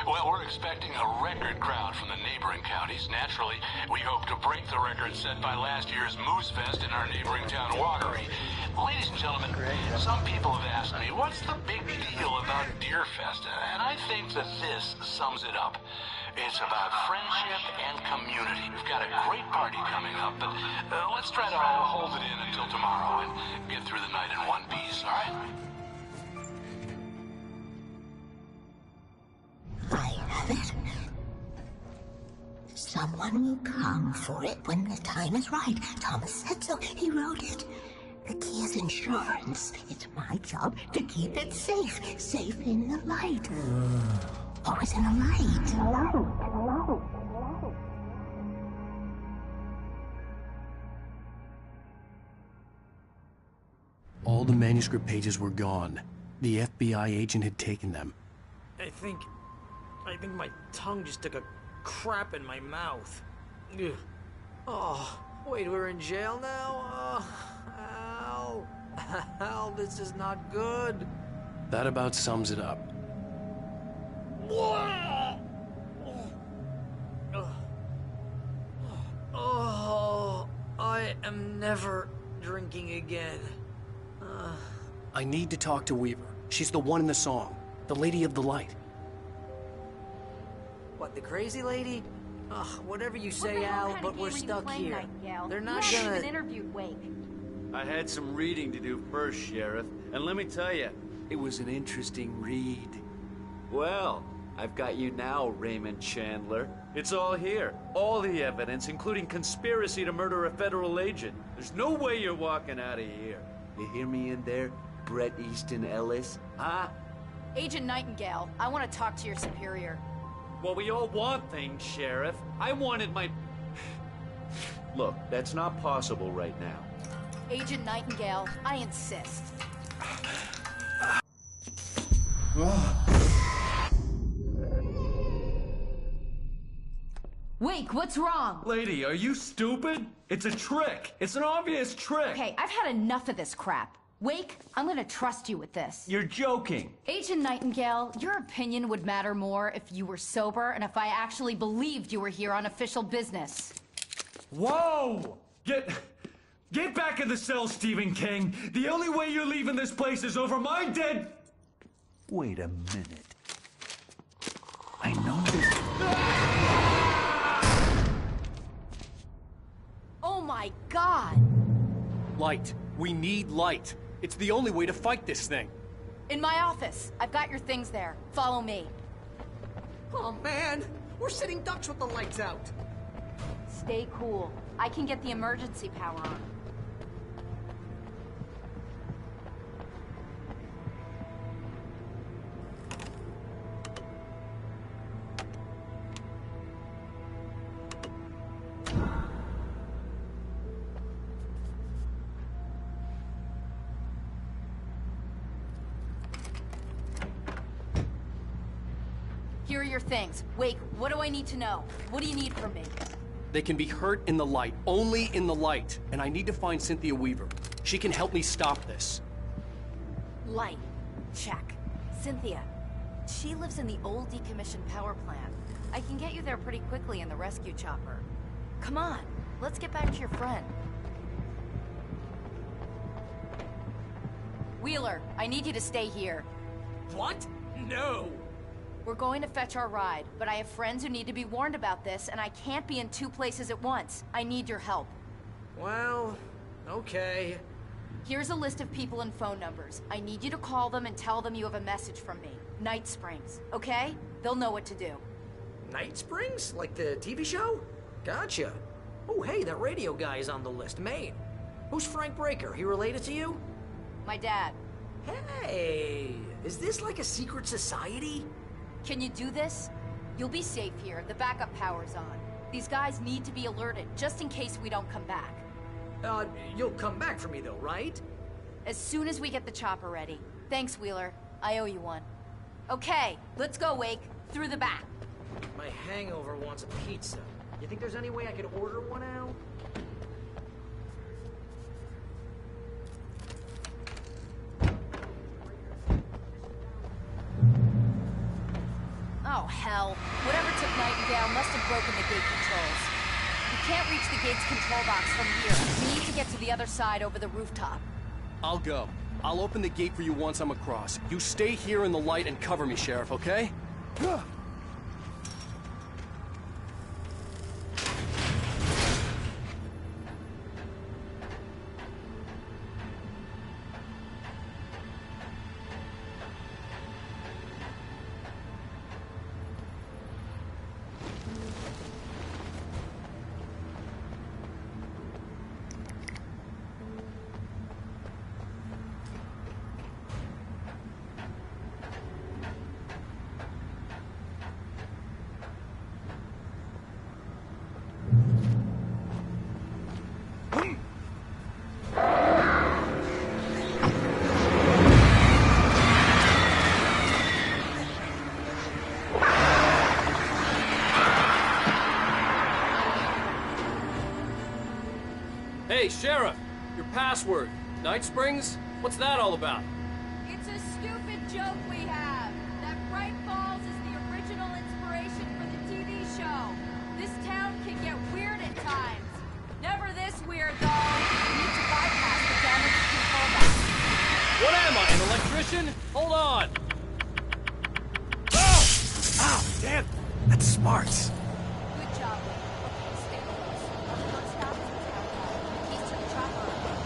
R: Well, we're expecting a record crowd from the neighboring counties. Naturally, we hope to break the record set by last year's Moose Fest in our neighboring town, Watery. Ladies and gentlemen, some people have asked me, what's the big deal about Deer Fest? And I think that this sums it up. It's about friendship and community. We've got a great party coming up, but let's try to hold it in until tomorrow and get through the night in one piece, all right?
O: I have it. Someone will come for it when the time is right. Thomas said so. He wrote it. The key is insurance. It's my job to keep it safe. Safe in the light. Always in the light.
A: All the manuscript pages were gone. The FBI agent had taken them.
J: I think my tongue just took a crap in my mouth. Ugh. Oh, wait, we're in jail now? Oh, Al, this is not good.
A: That about sums it up.
J: Oh, I am never drinking again.
A: I need to talk to Weaver. She's the one in the song. The Lady of the Light.
J: What, the crazy lady? Ugh, whatever you say, Al, but we're stuck here.
G: Nightingale?
J: They're not
G: you
J: gonna...
G: haven't even interviewed Wake.
P: I had some reading to do first, Sheriff, and let me tell you, it was an interesting read. Well, I've got you now, Raymond Chandler. It's all here. All the evidence, including conspiracy to murder a federal agent. There's no way you're walking out of here. You hear me in there, Bret Easton Ellis? Huh?
G: Agent Nightingale, I want to talk to your superior.
P: Well, we all want things, Sheriff. I wanted my... Look, that's not possible right now.
G: Agent Nightingale, I insist. Wake, what's wrong?
P: Lady, are you stupid? It's a trick. It's an obvious trick.
G: Okay, I've had enough of this crap. Wake, I'm gonna trust you with this.
P: You're joking.
G: Agent Nightingale, your opinion would matter more if you were sober and if I actually believed you were here on official business.
P: Whoa! Get back in the cell, Stephen King. The only way you're leaving this place is over my dead... Wait a minute. I know this...
G: Oh my God!
A: Light. We need light. It's the only way to fight this thing.
G: In my office. I've got your things there. Follow me.
J: Oh man, we're sitting ducks with the lights out.
G: Stay cool. I can get the emergency power on. Here are your things. Wake, what do I need to know? What do you need from me?
A: They can be hurt in the light, only in the light. And I need to find Cynthia Weaver. She can help me stop this.
G: Light. Check. Cynthia. She lives in the old decommissioned power plant. I can get you there pretty quickly in the rescue chopper. Come on, let's get back to your friend. Wheeler, I need you to stay here.
J: What? No.
G: We're going to fetch our ride, but I have friends who need to be warned about this, and I can't be in 2 places at once. I need your help.
J: Well, okay.
G: Here's a list of people and phone numbers. I need you to call them and tell them you have a message from me. Night Springs, okay? They'll know what to do.
J: Night Springs? Like the TV show? Gotcha. Oh, hey, that radio guy is on the list, Maine. Who's Frank Breaker? He related to you?
G: My dad.
J: Hey, is this like a secret society?
G: Can you do this? You'll be safe here. The backup power's on. These guys need to be alerted, just in case we don't come back.
J: You'll come back for me though, right?
G: As soon as we get the chopper ready. Thanks, Wheeler. I owe you one. Okay, let's go, Wake. Through the back.
J: My hangover wants a pizza. You think there's any way I could order one out?
G: Oh, hell. Whatever took Nightingale must have broken the gate controls. We can't reach the gate's control box from here. We need to get to the other side over the rooftop.
A: I'll go. I'll open the gate for you once I'm across. You stay here in the light and cover me, Sheriff, okay?
K: Hey, Sheriff! Your password. Night Springs? What's that all about?
G: It's a stupid joke we have. That Bright Falls is the original inspiration for the TV show. This town can get weird at times. Never this weird, though. We need to bypass the damaged control box.
K: What am I, an electrician? Hold on!
A: Oh! Ow, damn! That's smart.
G: Good job, Wade. Okay, stay close. Our first stop is the town hall. The keys to the chopper are here.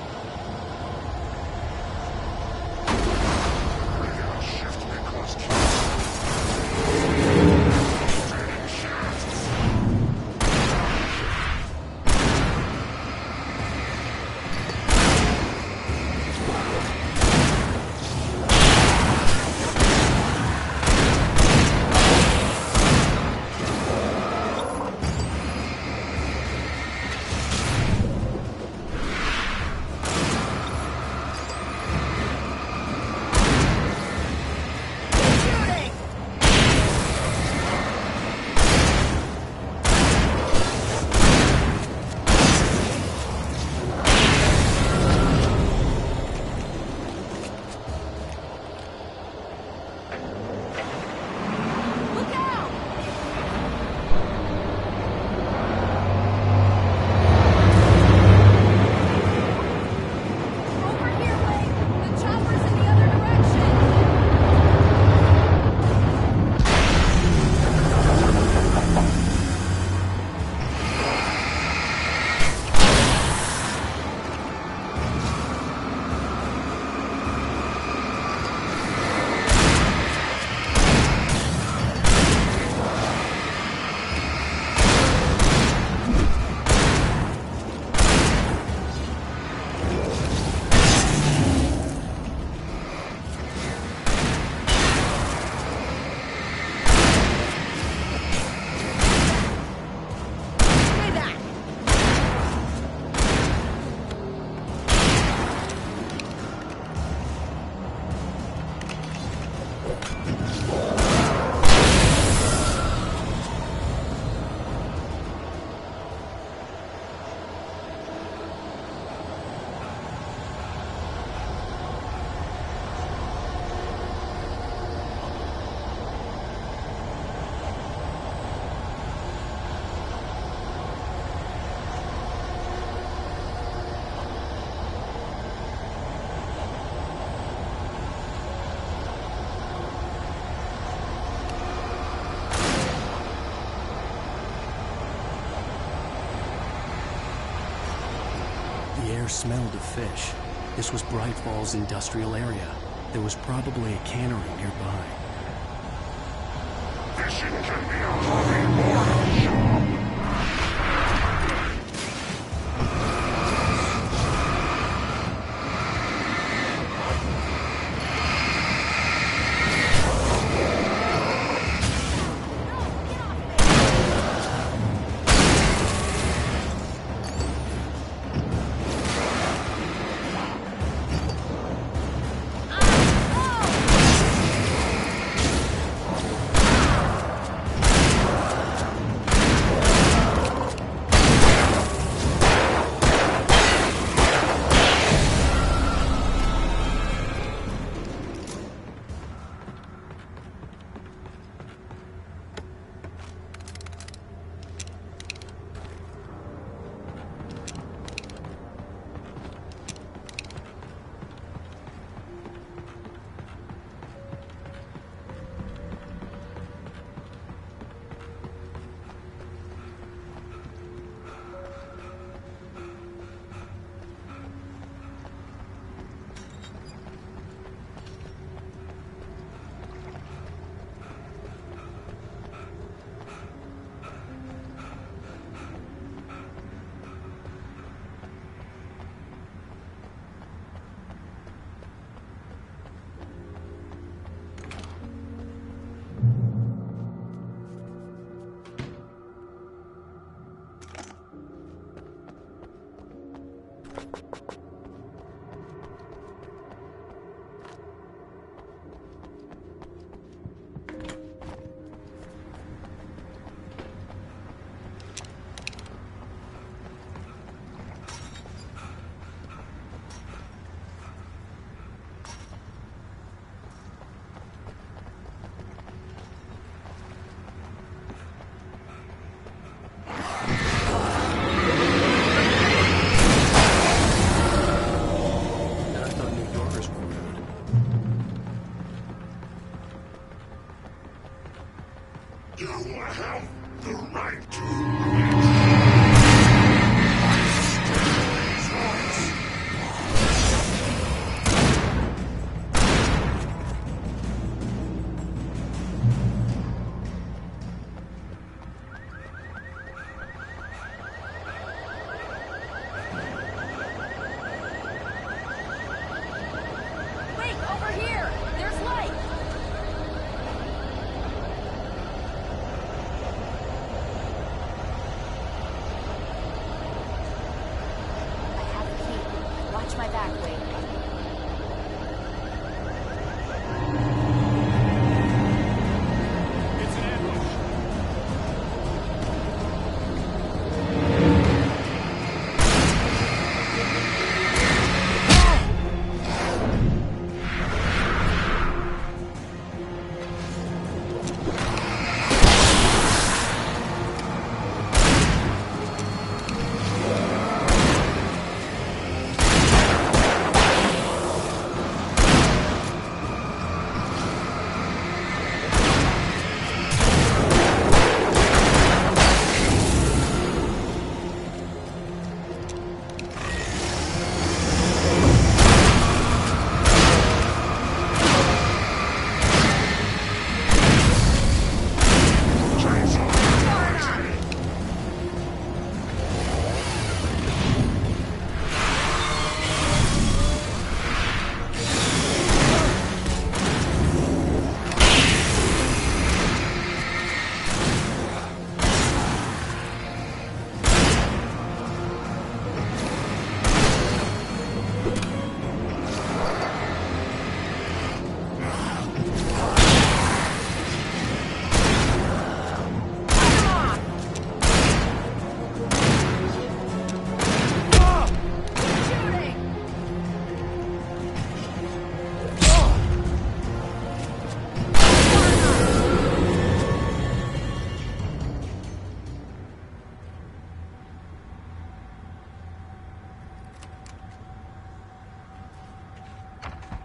A: better smell to fish. This was Bright Falls industrial area. There was probably a cannery nearby.
L: Fishing can be a hobby or a job.
G: My back, Wade.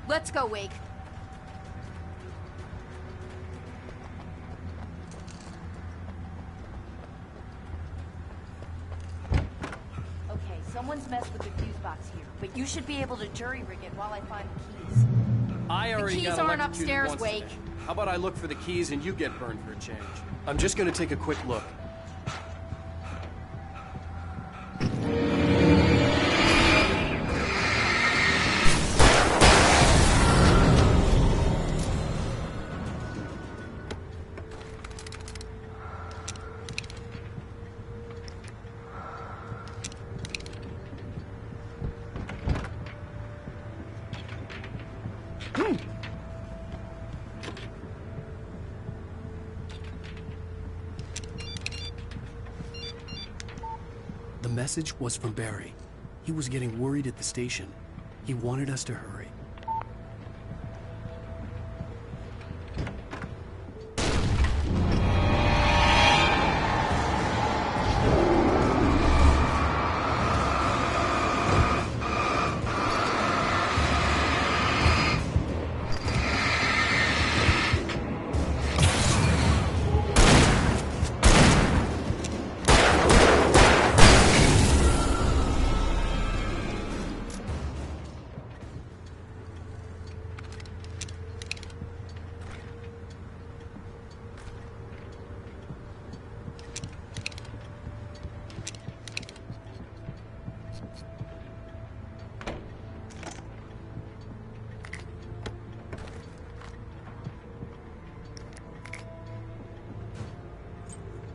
G: Let's go, Wake. Okay, so Someone's messed with the fuse box here, but you should be able to jury rig it while I find the keys.
K: I already
G: keys
K: got
G: aren't
K: electrocuted
G: upstairs,
K: once
G: Wake.
K: today. How about I look for the keys and you get burned for a change?
A: I'm just gonna take a quick look. The message was from Barry. He was getting worried at the station. He wanted us to hurry.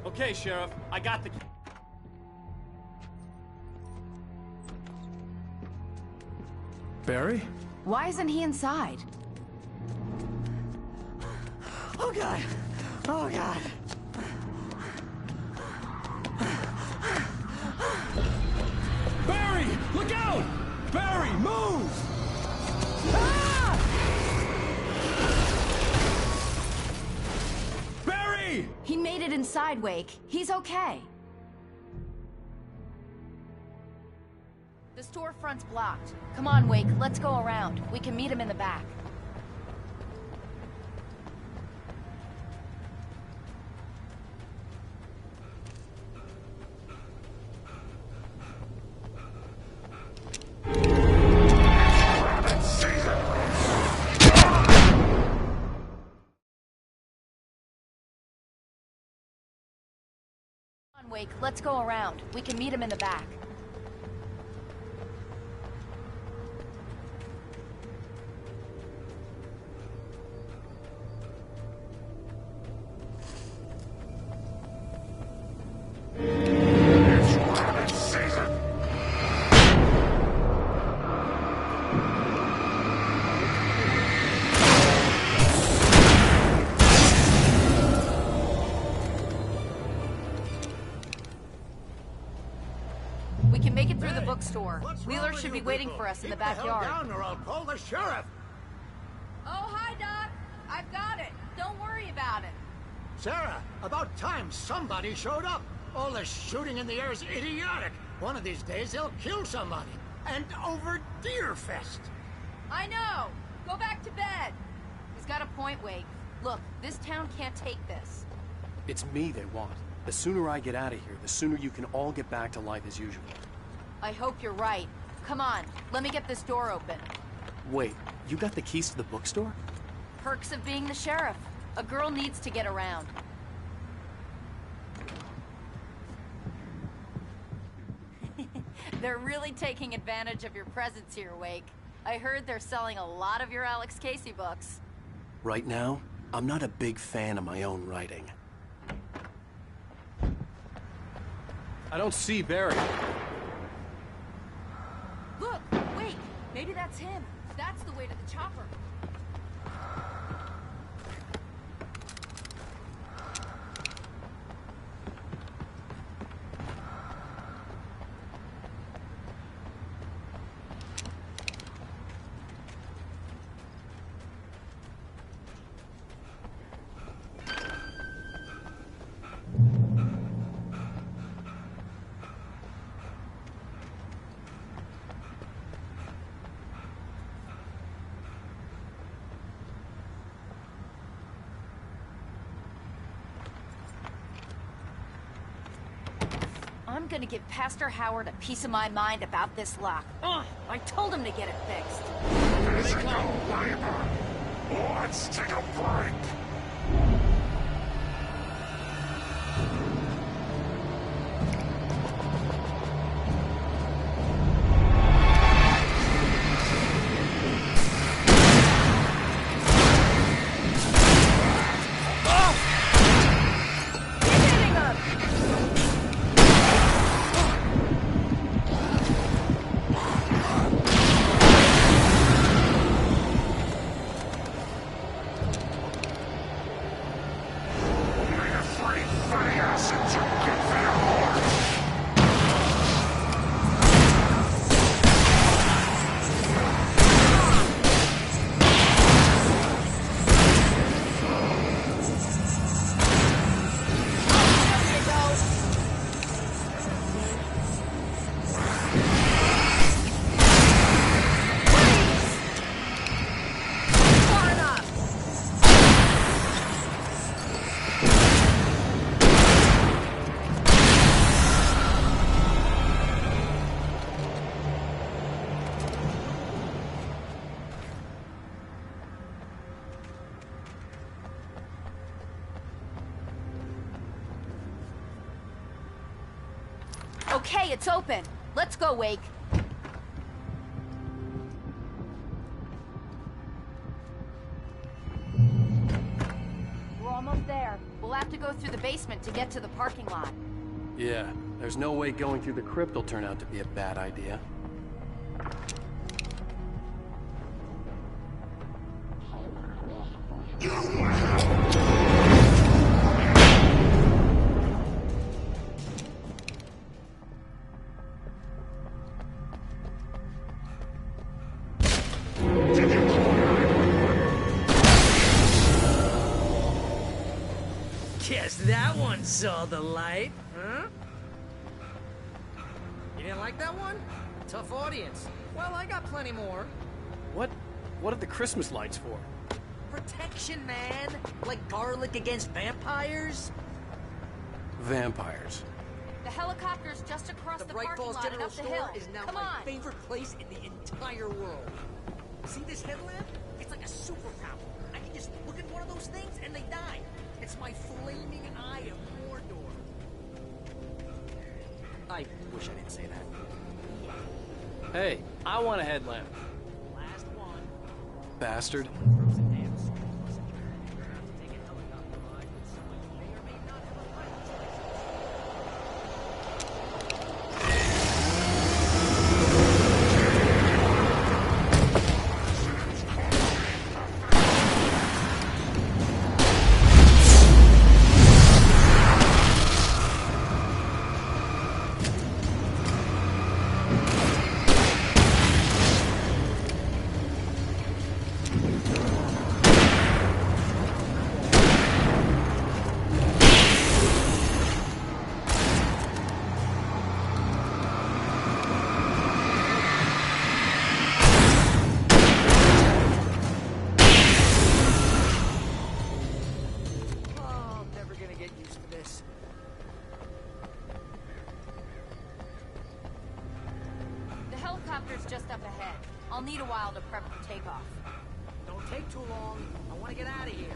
K: Okay, Sheriff, I got the...
A: Barry?
G: Why isn't he inside?
J: Oh, God. Oh, God.
N: Barry! Look out! Barry, move! Barry!
G: He made it inside, Wake. He's okay. The storefront's blocked. Come on, Wake. Let's go around. We can meet him in the back. Wake, let's go around. We can meet him in the back.
L: It's rabbit season!
G: We can make it through the bookstore. Wheeler should be waiting for us in the
D: Keep the hell
G: backyard.
D: down or I'll call the sheriff.
G: Oh, hi, Doc. I've got it. Don't worry about it.
D: Sarah, about time somebody showed up. All this shooting in the air is idiotic. One of these days they'll kill somebody. And over Deerfest.
G: I know. Go back to bed. He's got a point, Wake. Look, this town can't take this.
A: It's me they want. The sooner I get out of here, the sooner you can all get back to life as usual.
G: I hope you're right. Come on, let me get this door open.
A: Wait, you got the keys to the bookstore?
G: Perks of being the sheriff. A girl needs to get around. They're really taking advantage of your presence here, Wake. I heard they're selling a lot of your Alex Casey books.
A: Right now, I'm not a big fan of my own writing.
K: I don't see Barry.
G: Look, Wake, maybe that's him. That's the way to the chopper. I'm gonna give Pastor Howard a piece of my mind about this lock. Ugh, I told him to get it fixed.
L: Let's go, Bible. Let's take a break.
G: Okay, it's open. Let's go, Wake. We're almost there. We'll have to go through the basement to get to the parking lot.
A: Yeah, there's no way going through the crypt will turn out to be a bad idea.
J: Guess that one saw the light, huh? You didn't like that one? Tough audience. Well, I got plenty more.
A: What are the Christmas lights for?
J: Protection, man. Like garlic against vampires.
A: Vampires.
G: The helicopter's just across the
J: Bright
G: parking
J: Falls
G: lot and
J: General
G: up the
J: Store
G: hill.
J: is now
G: Come
J: my
G: on.
J: favorite place in the entire world. See this headlamp? It's like a superpower. I can just look at one of those things and they die. It's my flaming eye of Mordor. I wish I didn't say that.
K: Hey, I want a headlamp.
J: Last one.
A: Bastard.
G: Just up ahead. I'll need a while to prep for takeoff.
J: Don't take too long. I want to get out of here.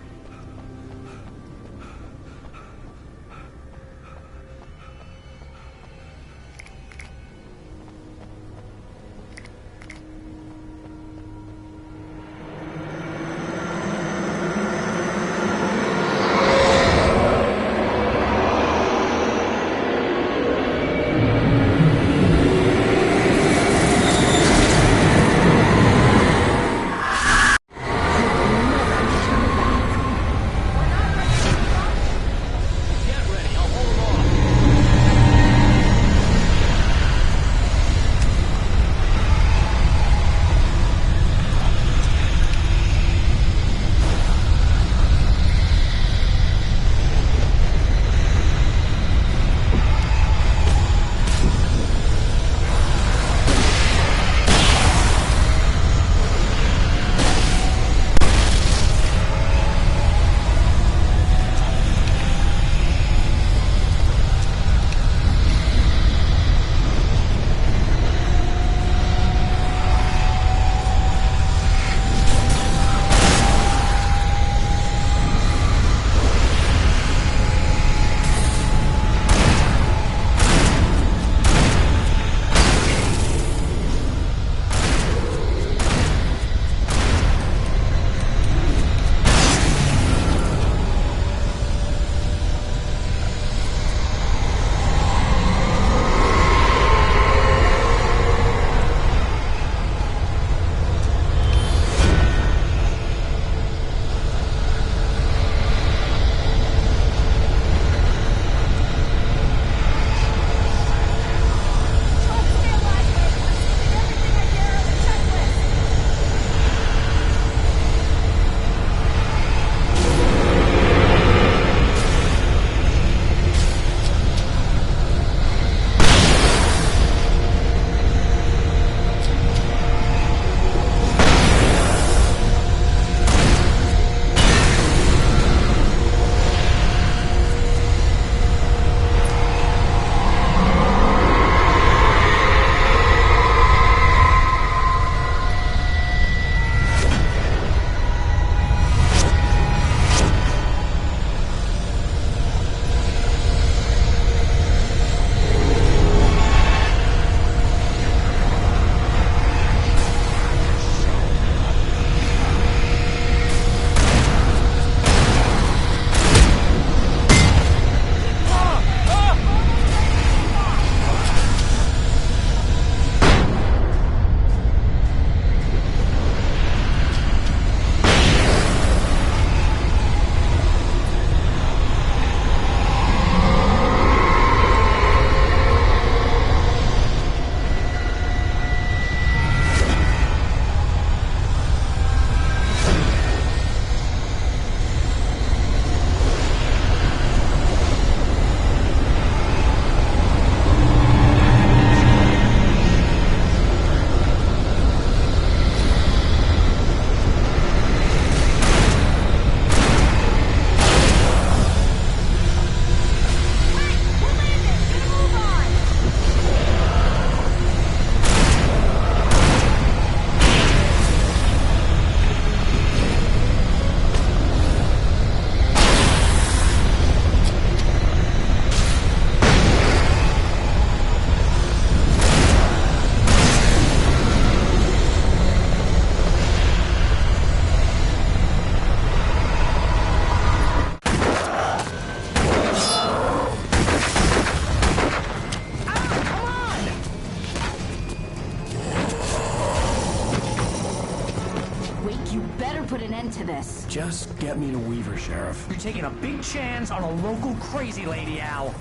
A: Just get me to Weaver, Sheriff.
J: You're taking a big chance on a local crazy lady, Al.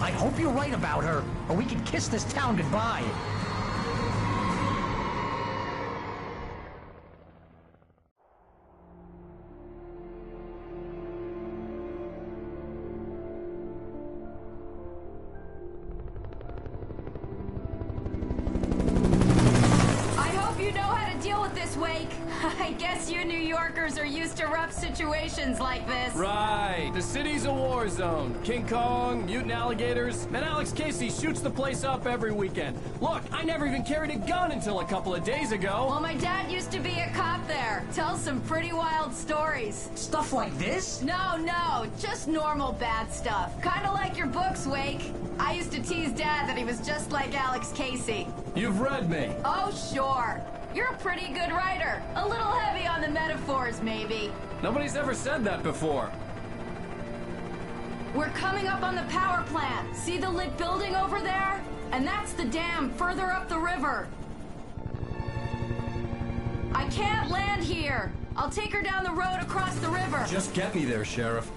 J: I hope you're right about her, or we can kiss this town goodbye.
G: I guess you New Yorkers are used to rough situations like this.
K: Right. The city's a war zone. King Kong, mutant alligators, and Alex Casey shoots the place up every weekend. Look, I never even carried a gun until a couple of days ago.
G: Well, my dad used to be a cop there. Tells some pretty wild stories.
J: Stuff like this?
G: No, just normal bad stuff. Kinda like your books, Wake. I used to tease Dad that he was just like Alex Casey.
K: You've read me.
G: Oh, sure. You're a pretty good writer. A little heavy on the metaphors, maybe.
K: Nobody's ever said that before.
G: We're coming up on the power plant. See the lit building over there? And that's the dam further up the river. I can't land here. I'll take her down the road across the river.
K: Just get me there, Sheriff.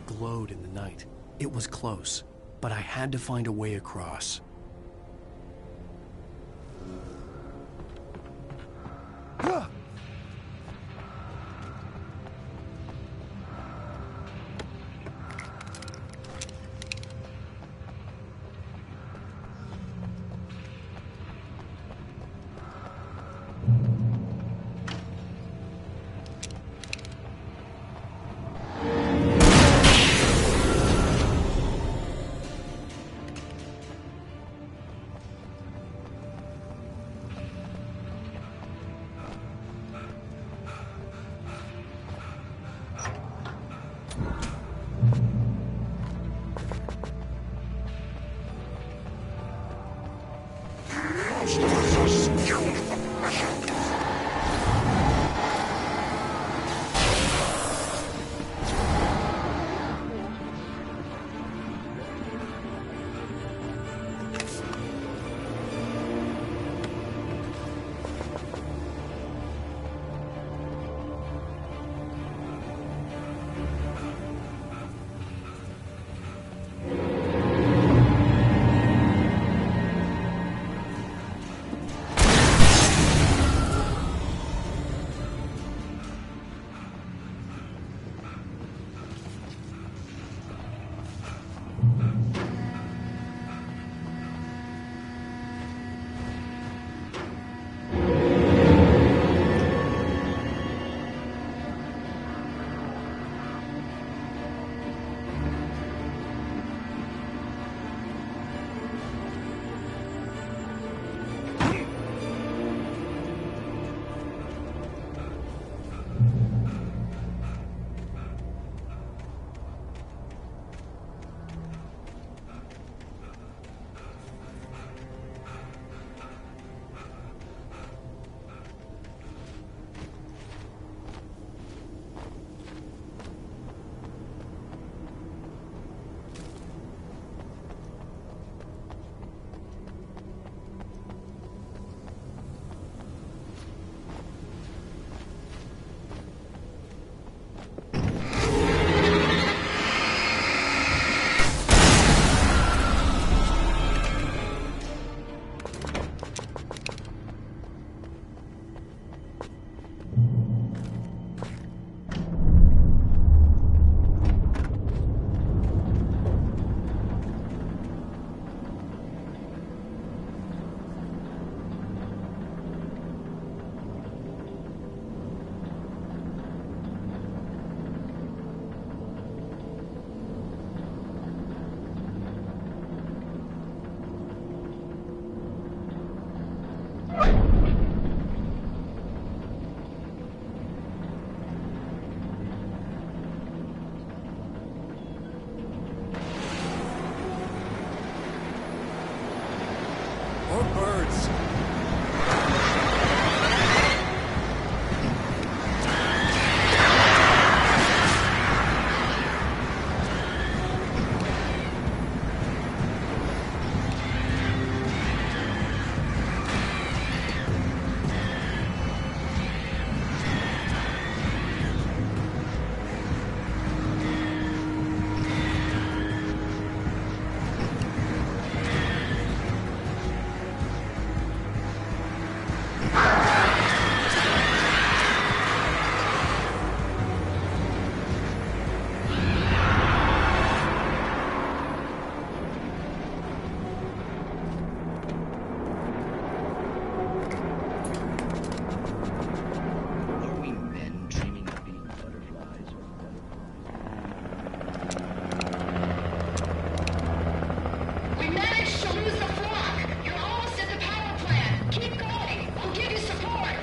A: Glowed in the night. It was close, but I had to find a way across.
K: birds.
M: Are we men dreaming of being butterflies or
I: We managed to lose the flock. You're almost at the power plant. Keep going. I'll give you support.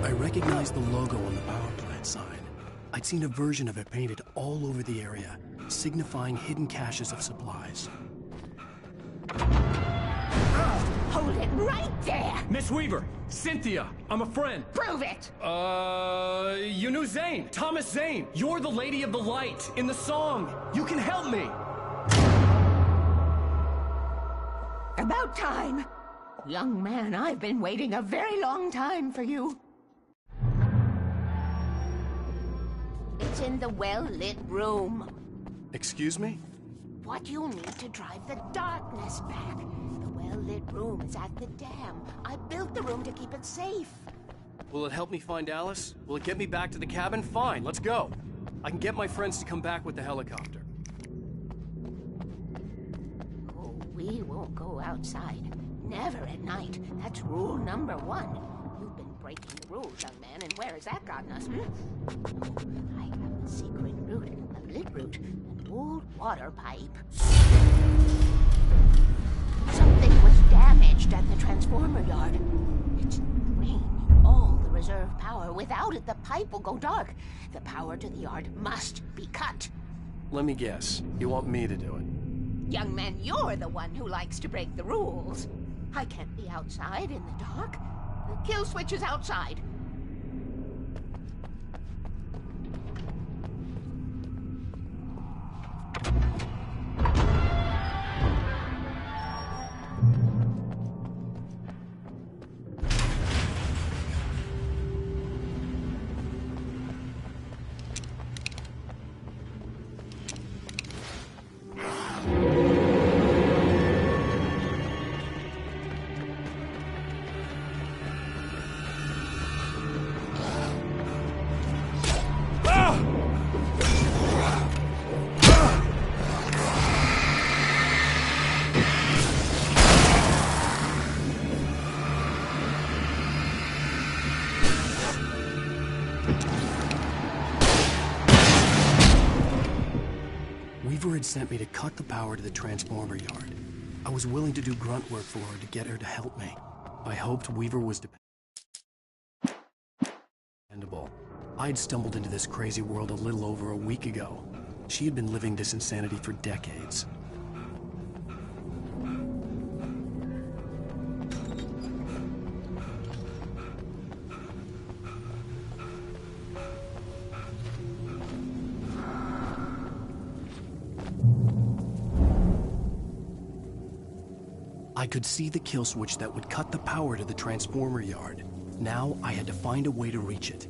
A: I recognized the logo on the power plant sign. I'd seen a version of it painted all over the area, signifying hidden caches of supplies.
O: Hold it right there!
K: Miss Weaver! Cynthia! I'm a friend!
O: Prove it!
K: You knew Zane! Thomas Zane! You're the Lady of the Light in the song! You can help me!
O: About time! Young man, I've been waiting a very long time for you. It's in the well-lit room.
A: Excuse me?
O: What you need to drive the darkness back. The well-lit room is at the dam. I built the room to keep it safe.
A: Will it help me find Alice? Will it get me back to the cabin? Fine, let's go. I can get my friends to come back with the helicopter.
O: Oh, we won't go outside. Never at night. That's rule number 1. You've been breaking the rules, young man, and where has that gotten us, Oh, I have a secret route, a lit route, an old water pipe. Something was damaged at the transformer yard. It's draining all the reserve power. Without it, the pipe will go dark. The power to the yard must be cut.
A: Let me guess. You want me to do it?
O: Young man, you're the one who likes to break the rules. I can't be outside in the dark. The kill switch is outside.
A: Weaver had sent me to cut the power to the transformer yard. I was willing to do grunt work for her to get her to help me. I hoped Weaver was dependable. I'd stumbled into this crazy world a little over a week ago. She had been living this insanity for decades. I could see the kill switch that would cut the power to the transformer yard. Now I had to find a way to reach it.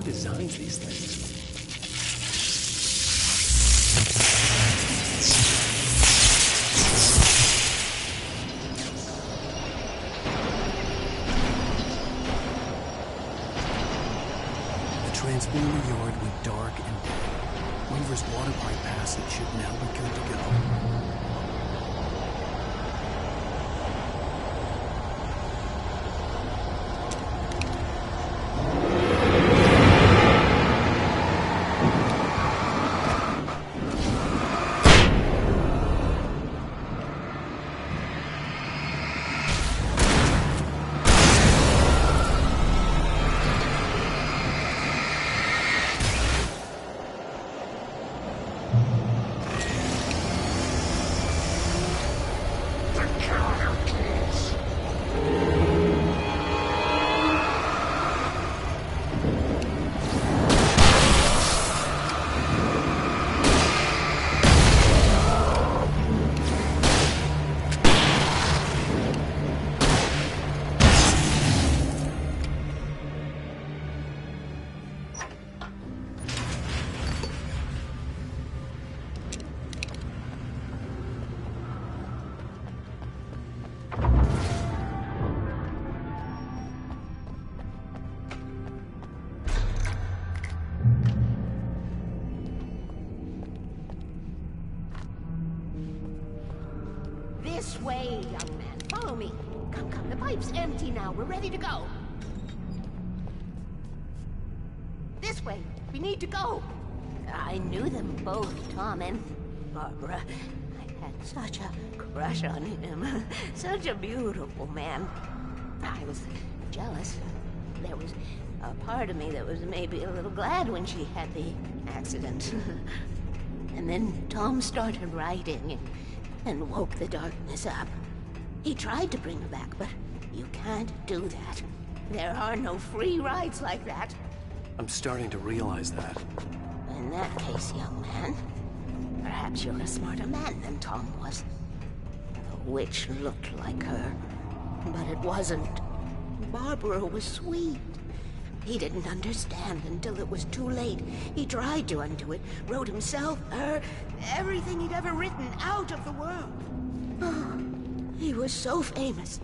A: Designed these things. The transformer yard went dark and dead. Weaver's water pipe passage should now be good to go.
O: This way, young man. Follow me. Come, come. The pipe's empty now. We're ready to go. This way. We need to go. I knew them both, Tom and Barbara. I had such a crush on him. Such a beautiful man. I was jealous. There was a part of me that was maybe a little glad when she had the accident. And then Tom started writing and woke the darkness up. He tried to bring her back, but you can't do that. There are no free rides like that.
A: I'm starting to realize that.
O: In that case, young man, perhaps you're a smarter man than Tom was. The witch looked like her, but it wasn't. Barbara was sweet. He didn't understand until it was too late. He tried to undo it, wrote himself, her, everything he'd ever written out of the world. Oh, he was so famous.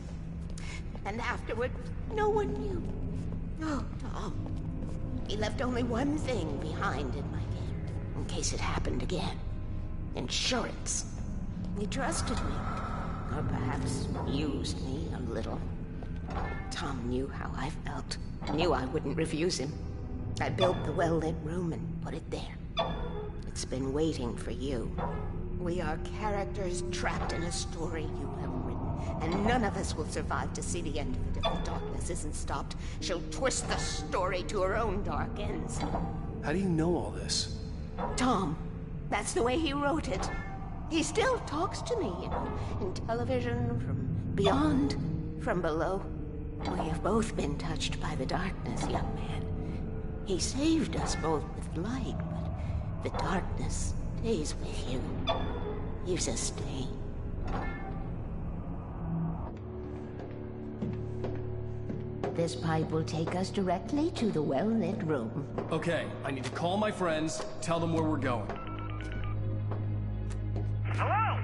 O: And afterward, no one knew. Oh, Tom. He left only one thing behind in my game, in case it happened again. Insurance. He trusted me. Or perhaps used me a little. Tom knew how I felt. Knew I wouldn't refuse him. I built the well-lit room and put it there. It's been waiting for you. We are characters trapped in a story you have written, and none of us will survive to see the end of it if the darkness isn't stopped. She'll twist the story to her own dark ends.
A: How do you know all this?
O: Tom, that's the way he wrote it. He still talks to me, you know, in television, from beyond, from below. We have both been touched by the darkness, young man. He saved us both with light, but the darkness stays with you. Leaves a stain. This pipe will take us directly to the well-lit room.
K: Okay, I need to call my friends, tell them where we're going.
I: Hello?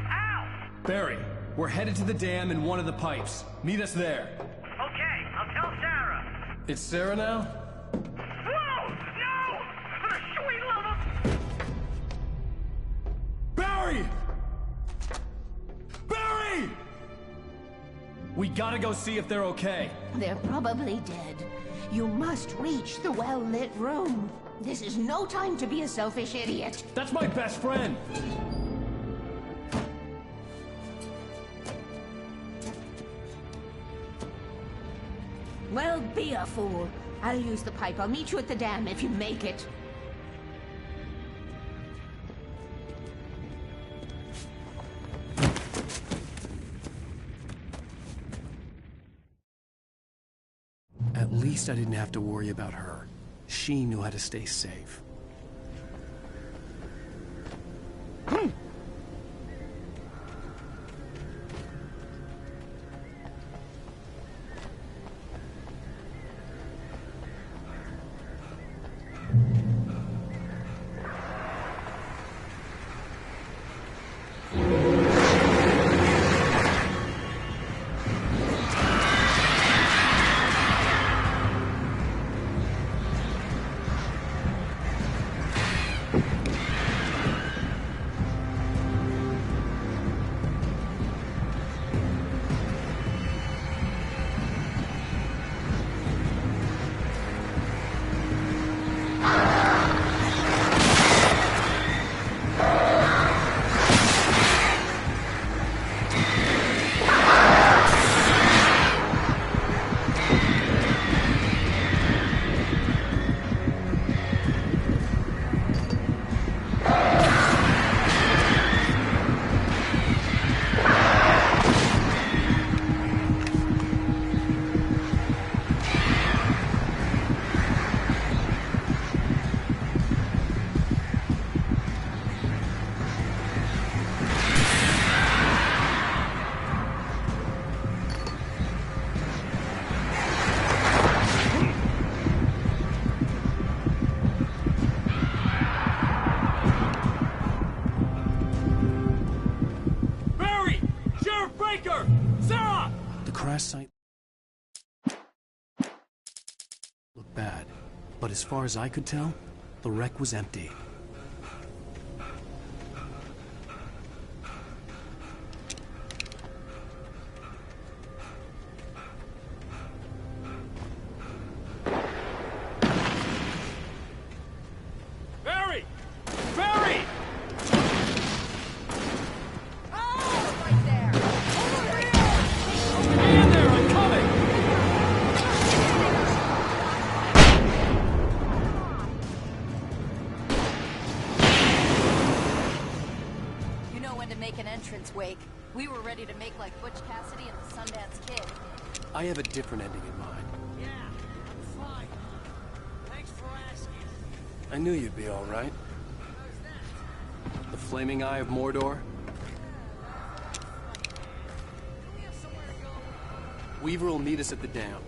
I: Al!
K: Barry, We're headed to the dam in one of the pipes. Meet us there.
Q: Okay, I'll tell Sarah.
K: It's Sarah now?
Q: Whoa! No! For the sweet love of...
K: Barry! Barry! We gotta go see if they're okay.
O: They're probably dead. You must reach the well-lit room. This is no time to be a selfish idiot.
K: That's my best friend.
O: Well, be a fool. I'll use the pipe. I'll meet you at the dam if you make it.
A: At least I didn't have to worry about her. She knew how to stay safe. Site looked bad, but as far as I could tell, the wreck was empty.
Q: Barry! Barry!
G: Wake. We were ready to make like Butch Cassidy and the Sundance Kid.
A: I have a different ending in mind.
J: Yeah, I'm fine. Thanks for asking.
A: I knew you'd be all right. The flaming eye of Mordor? Weaver will meet us at the dam.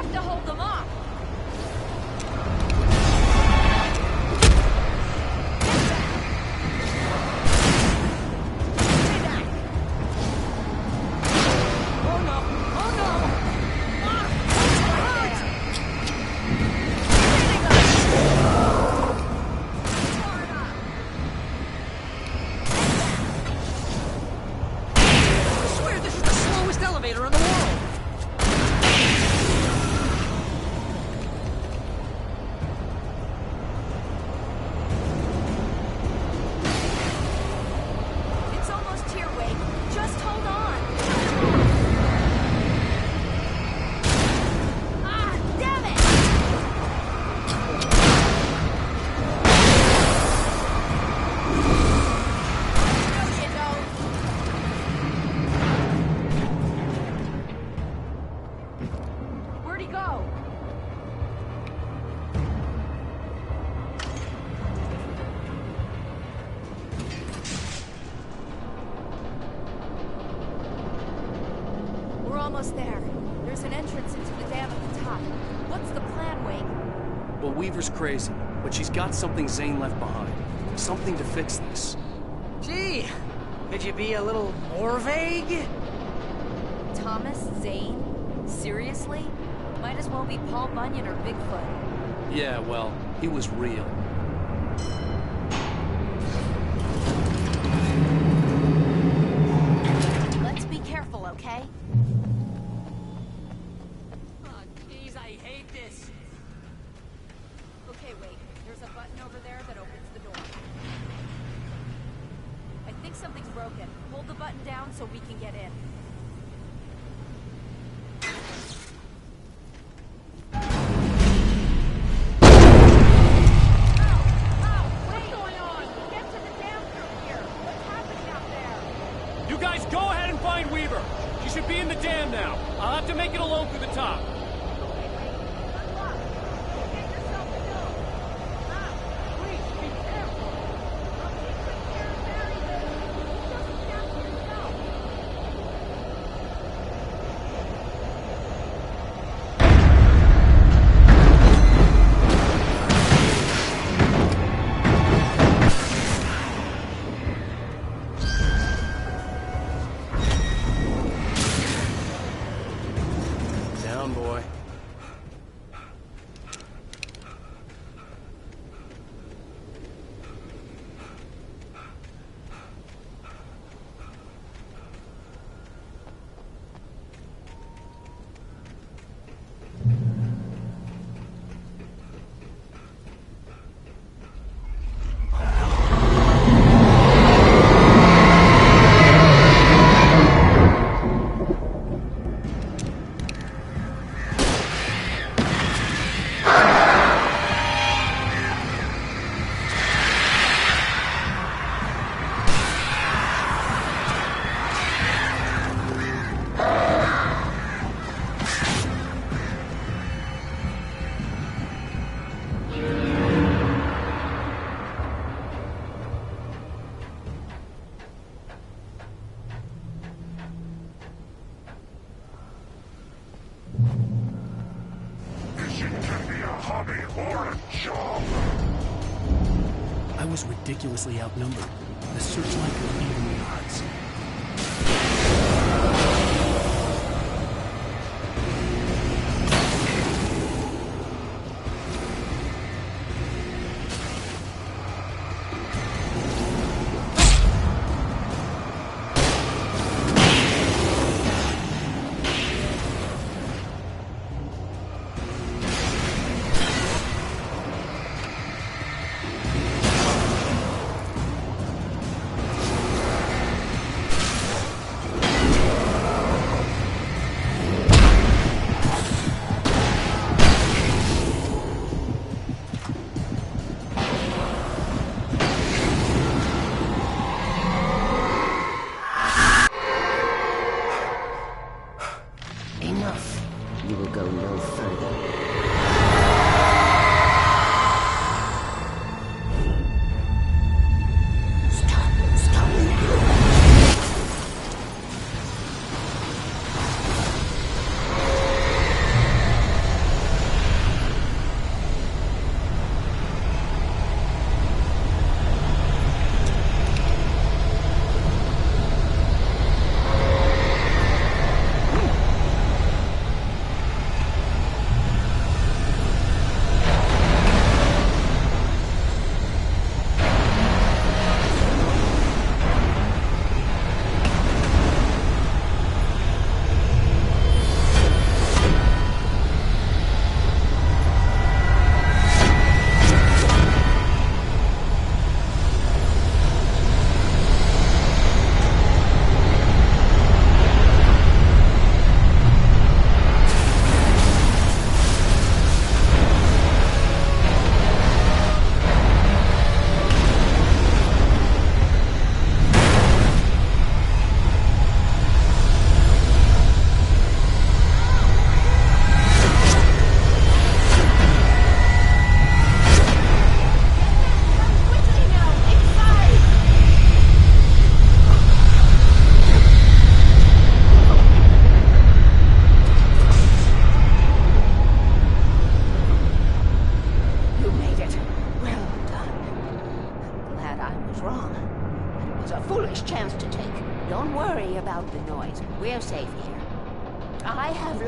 G: have to hold them off.
J: Elevator in the world!
G: It's almost here, Wake. Just hold on. Ah, damn it! No, you don't. Where'd he go? We're almost there. There's an entrance into the dam at the top. What's the plan, Wake?
A: Well, Weaver's crazy, but she's got something Zane left behind. Something to fix this.
J: Gee, could you be a little more vague?
G: Thomas Zane? Seriously? Might as well be Paul Bunyan or Bigfoot.
A: Yeah, well, he was real.
G: Let's be careful, okay?
J: Oh, jeez, I hate this.
G: Okay, wait. There's a button over there that opens the door. I think something's broken. Hold the button down so we can get in.
K: You guys go ahead and find Weaver. She should be in the dam now. I'll have to make it alone through the top.
A: Down, boy. I was ridiculously outnumbered. The searchlight could even the odds.
O: Enough. You will go no further.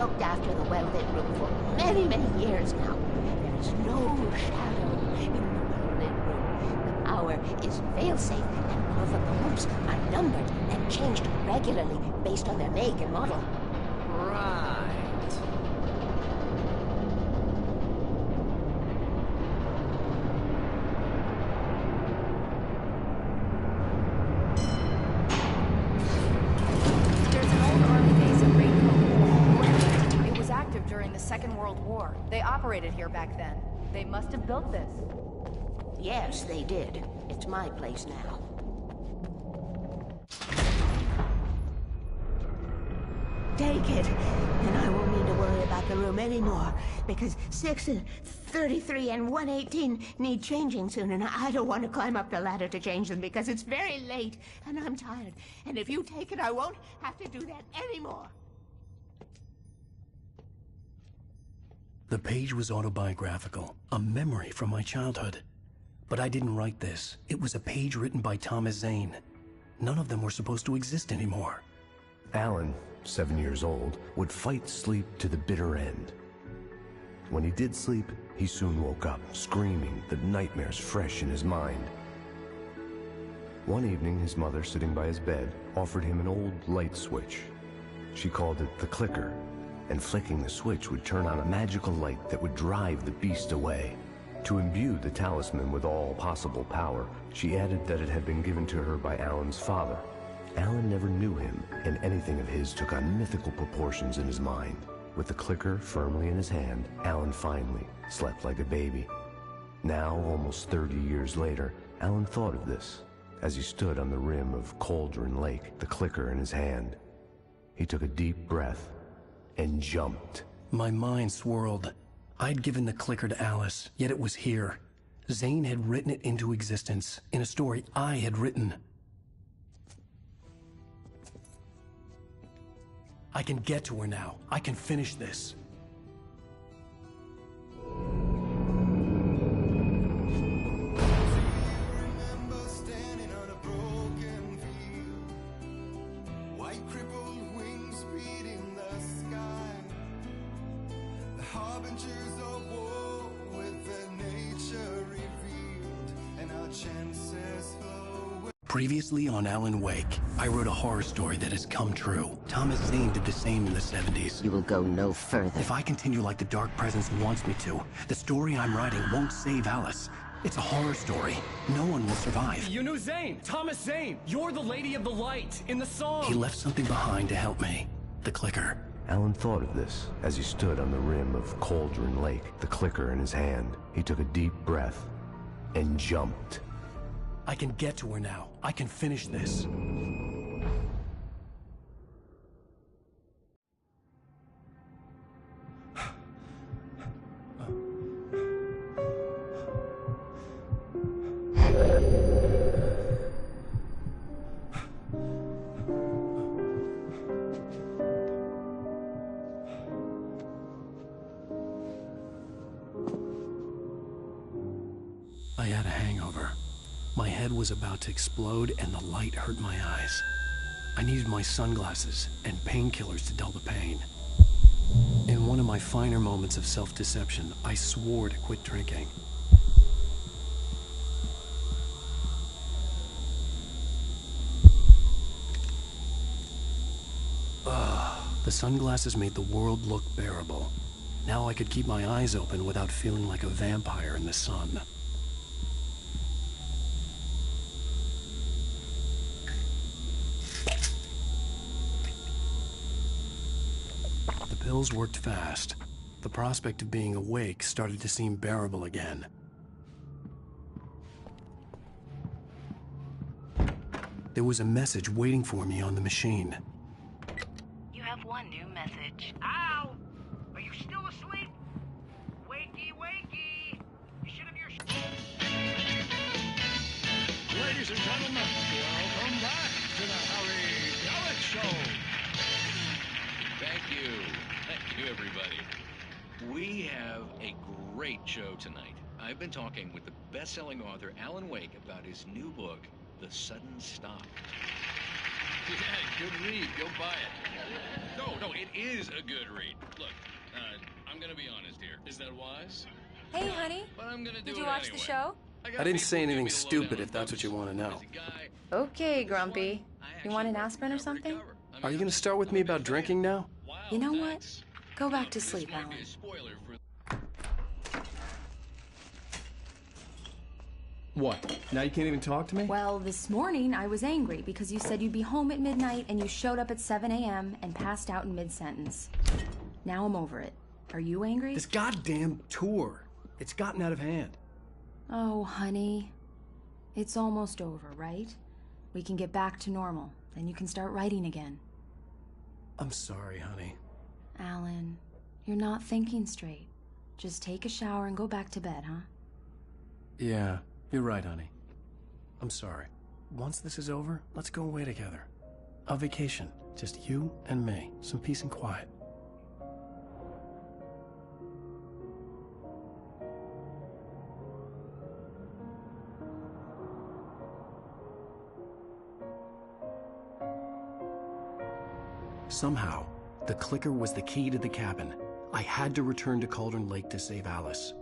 O: looked after the well-lit room for many, many years now. There's no shadow in the well-lit room. The power is fail-safe, and all of the bulbs are numbered and changed regularly based on their make and model.
C: Right.
G: During the Second World War. They operated here back then. They must have built this.
O: Yes, they did. It's my place now. Take it, and I won't need to worry about the room anymore, because 6 and 33 and 118 need changing soon, and I don't want to climb up the ladder to change them because it's very late, and I'm tired. And if you take it, I won't have to do that anymore.
A: The page was autobiographical, a memory from my childhood. But I didn't write this. It was a page written by Thomas Zane. None of them were supposed to exist anymore.
L: Alan, 7 years old, would fight sleep to the bitter end. When he did sleep, he soon woke up, screaming, the nightmares fresh in his mind. One evening, his mother, sitting by his bed, offered him an old light switch. She called it the clicker, and flicking the switch would turn on a magical light that would drive the beast away. To imbue the talisman with all possible power, she added that it had been given to her by Alan's father. Alan never knew him, and anything of his took on mythical proportions in his mind. With the clicker firmly in his hand, Alan finally slept like a baby. Now, almost 30 years later, Alan thought of this as he stood on the rim of Cauldron Lake, the clicker in his hand. He took a deep breath and jumped.
A: My mind swirled. I'd given the clicker to Alice, yet it was here. Zane had written it into existence, in a story I had written. I can get to her now. I can finish this. Previously on Alan Wake, I wrote a horror story that has come true. Thomas Zane did the same in the 70s.
O: You will go no further.
A: If I continue like the Dark Presence wants me to, the story I'm writing won't save Alice. It's a horror story. No one will survive.
K: You knew Zane! Thomas Zane! You're the Lady of the Light in the song!
A: He left something behind to help me. The clicker.
L: Alan thought of this as he stood on the rim of Cauldron Lake, the clicker in his hand. He took a deep breath and jumped.
A: I can get to her now. I can finish this. I had a hangover. My head was about to explode and the light hurt my eyes. I needed my sunglasses and painkillers to dull the pain. In one of my finer moments of self-deception, I swore to quit drinking. The sunglasses made the world look bearable. Now I could keep my eyes open without feeling like a vampire in the sun. The pills worked fast. The prospect of being awake started to seem bearable again. There was a message waiting for me on the machine.
G: You have one new message.
Q: Ow! Are you still asleep? Wakey, wakey! You should have your...
D: Ladies and gentlemen, welcome back to the Harry Gallic Show.
S: Thank you. Thank you, everybody. We have a great show tonight. I've been talking with the best-selling author Alan Wake about his new book, The Sudden Stop. Yeah, good read. Go buy it. No, it is a good read. Look, I'm gonna be honest here. Is that wise?
G: Hey, honey.
S: But I'm gonna do
G: Did you
S: it
G: watch
S: anyway.
G: the show?
A: I didn't say anything stupid if that's what you want to know.
G: Okay, Grumpy. You want an aspirin or something?
A: Are you going to start with me about drinking now?
G: You know what? Go back to sleep, Alan.
A: What? Now you can't even talk to me?
G: Well, this morning I was angry because you said you'd be home at midnight and you showed up at 7 a.m. and passed out in mid-sentence. Now I'm over it. Are you angry?
A: This goddamn tour. It's gotten out of hand.
G: Oh, honey. It's almost over, right? We can get back to normal. Then you can start writing again.
A: I'm sorry, honey.
G: Alan, you're not thinking straight. Just take a shower and go back to bed, huh?
A: Yeah, you're right, honey. I'm sorry. Once this is over, let's go away together. A vacation. Just you and me. Some peace and quiet. Somehow, the clicker was the key to the cabin. I had to return to Cauldron Lake to save Alice.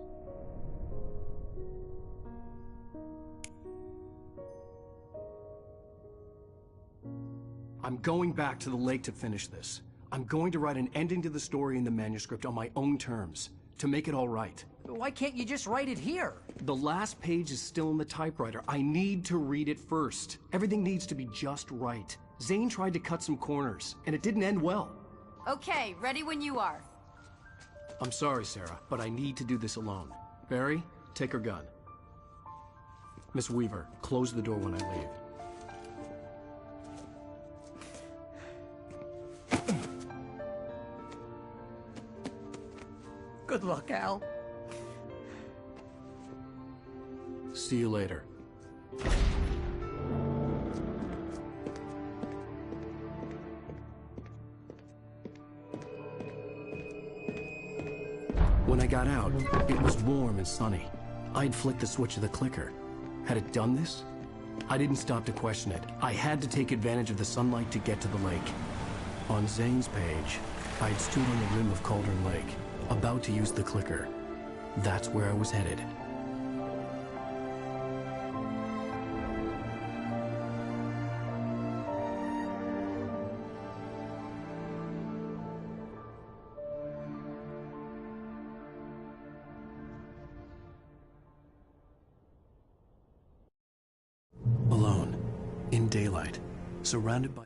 A: I'm going back to the lake to finish this. I'm going to write an ending to the story in the manuscript on my own terms, to make it all right.
J: Why can't you just write it here?
A: The last page is still in the typewriter. I need to read it first. Everything needs to be just right. Zane tried to cut some corners, and it didn't end well.
G: Okay, ready when you are.
A: I'm sorry, Sarah, but I need to do this alone. Barry, take her gun. Miss Weaver, close the door when I leave.
J: Good luck, Al.
A: See you later. When I got out, it was warm and sunny. I'd flicked the switch of the clicker. Had it done this? I didn't stop to question it. I had to take advantage of the sunlight to get to the lake. On Zane's page, I'd stood on the rim of Cauldron Lake, about to use the clicker. That's where I was headed. Alone, in daylight, surrounded by